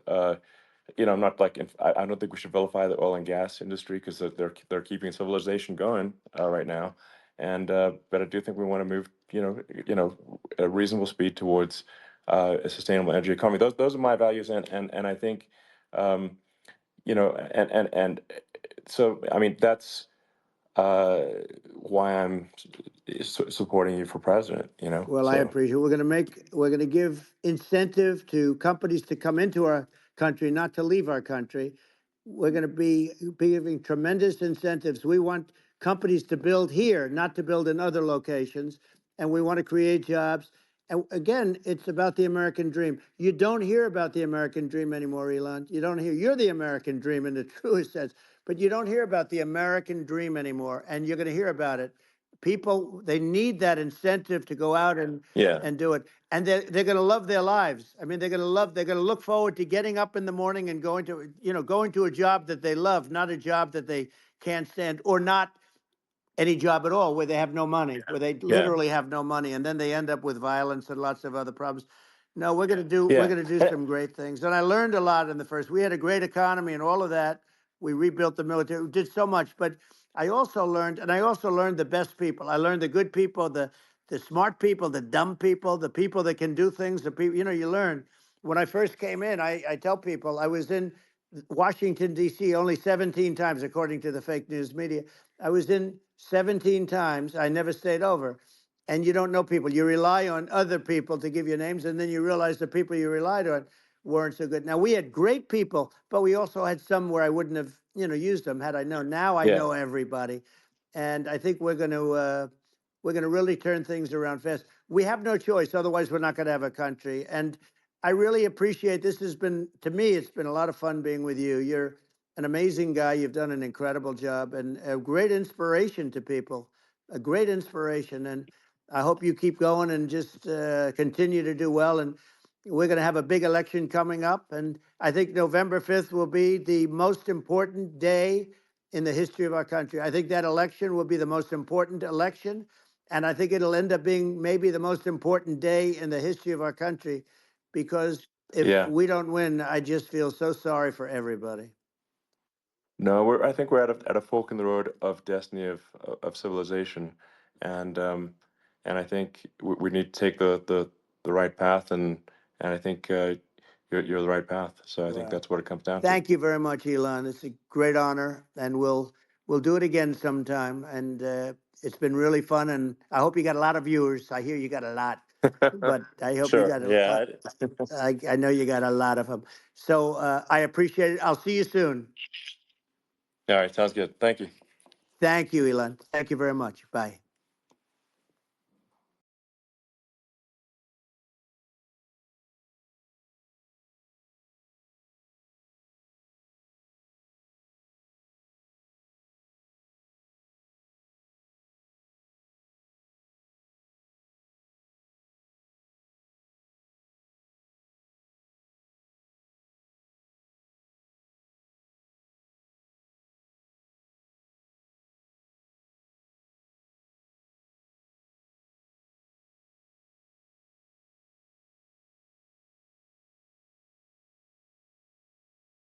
I'm not like I don't think we should vilify the oil and gas industry because they're keeping civilization going right now, and but I do think we want to move at a reasonable speed towards a sustainable energy economy. Those are my values, and I think and so I mean that's uh, why I'm supporting you for president. Well, I So appreciate it. We're going to give incentive to companies to come into our country, not to leave our country. We're going to be giving tremendous incentives. We want companies to build here, not to build in other locations. And we want to create jobs. And again, it's about the American dream. You don't hear about the American dream anymore, Elon. You don't hear, you're the American dream in the truest sense, but you don't hear about the American dream anymore. And you're going to hear about it. People, they need that incentive to go out yeah, and do it. And they're going to love their lives. I mean, they're going to look forward to getting up in the morning and going to a job that they love, not a job that they can't stand, or not any job at all where they have no money, where they yeah, literally have no money, and then they end up with violence and lots of other problems. No, we're yeah. going to do some great things. And I learned a lot in the first. We had a great economy and all of that. We rebuilt the military. We did so much, but I also learned the best people. I learned the good people, the smart people, the dumb people, the people that can do things. The people, you learn. When I first came in, I tell people I was in Washington D.C. only 17 times, according to the fake news media. I was in 17 times. I never stayed over. And you don't know people. You rely on other people to give you names, and then you realize the people you relied on weren't so good. Now, we had great people, but we also had some where I wouldn't have, used them had I known. Now I Yeah. know everybody. And I think we're going to really turn things around fast. We have no choice. Otherwise, we're not going to have a country. And I really appreciate this. Has been, to me, it's been a lot of fun being with you. You're an amazing guy. You've done an incredible job and a great inspiration to people, a great inspiration. And I hope you keep going and just continue to do well. And we're going to have a big election coming up. And I think November 5th will be the most important day in the history of our country. I think that election will be the most important election, and I think it'll end up being maybe the most important day in the history of our country, because if Yeah. we don't win, I just feel so sorry for everybody. No, I think we're at a fork in the road of destiny of civilization, and I think we need to take the right path, and I think you're the right path. So I think Well, that's what it comes down to. thank you very much, Elon. It's a great honor, and we'll do it again sometime. And it's been really fun, and I hope you got a lot of viewers. I hear you got a lot, but I hope you Sure. got Yeah. I know you got a lot of them. So I appreciate it. I'll see you soon. All right. Sounds good. Thank you. Thank you, Elon. Thank you very much. Bye.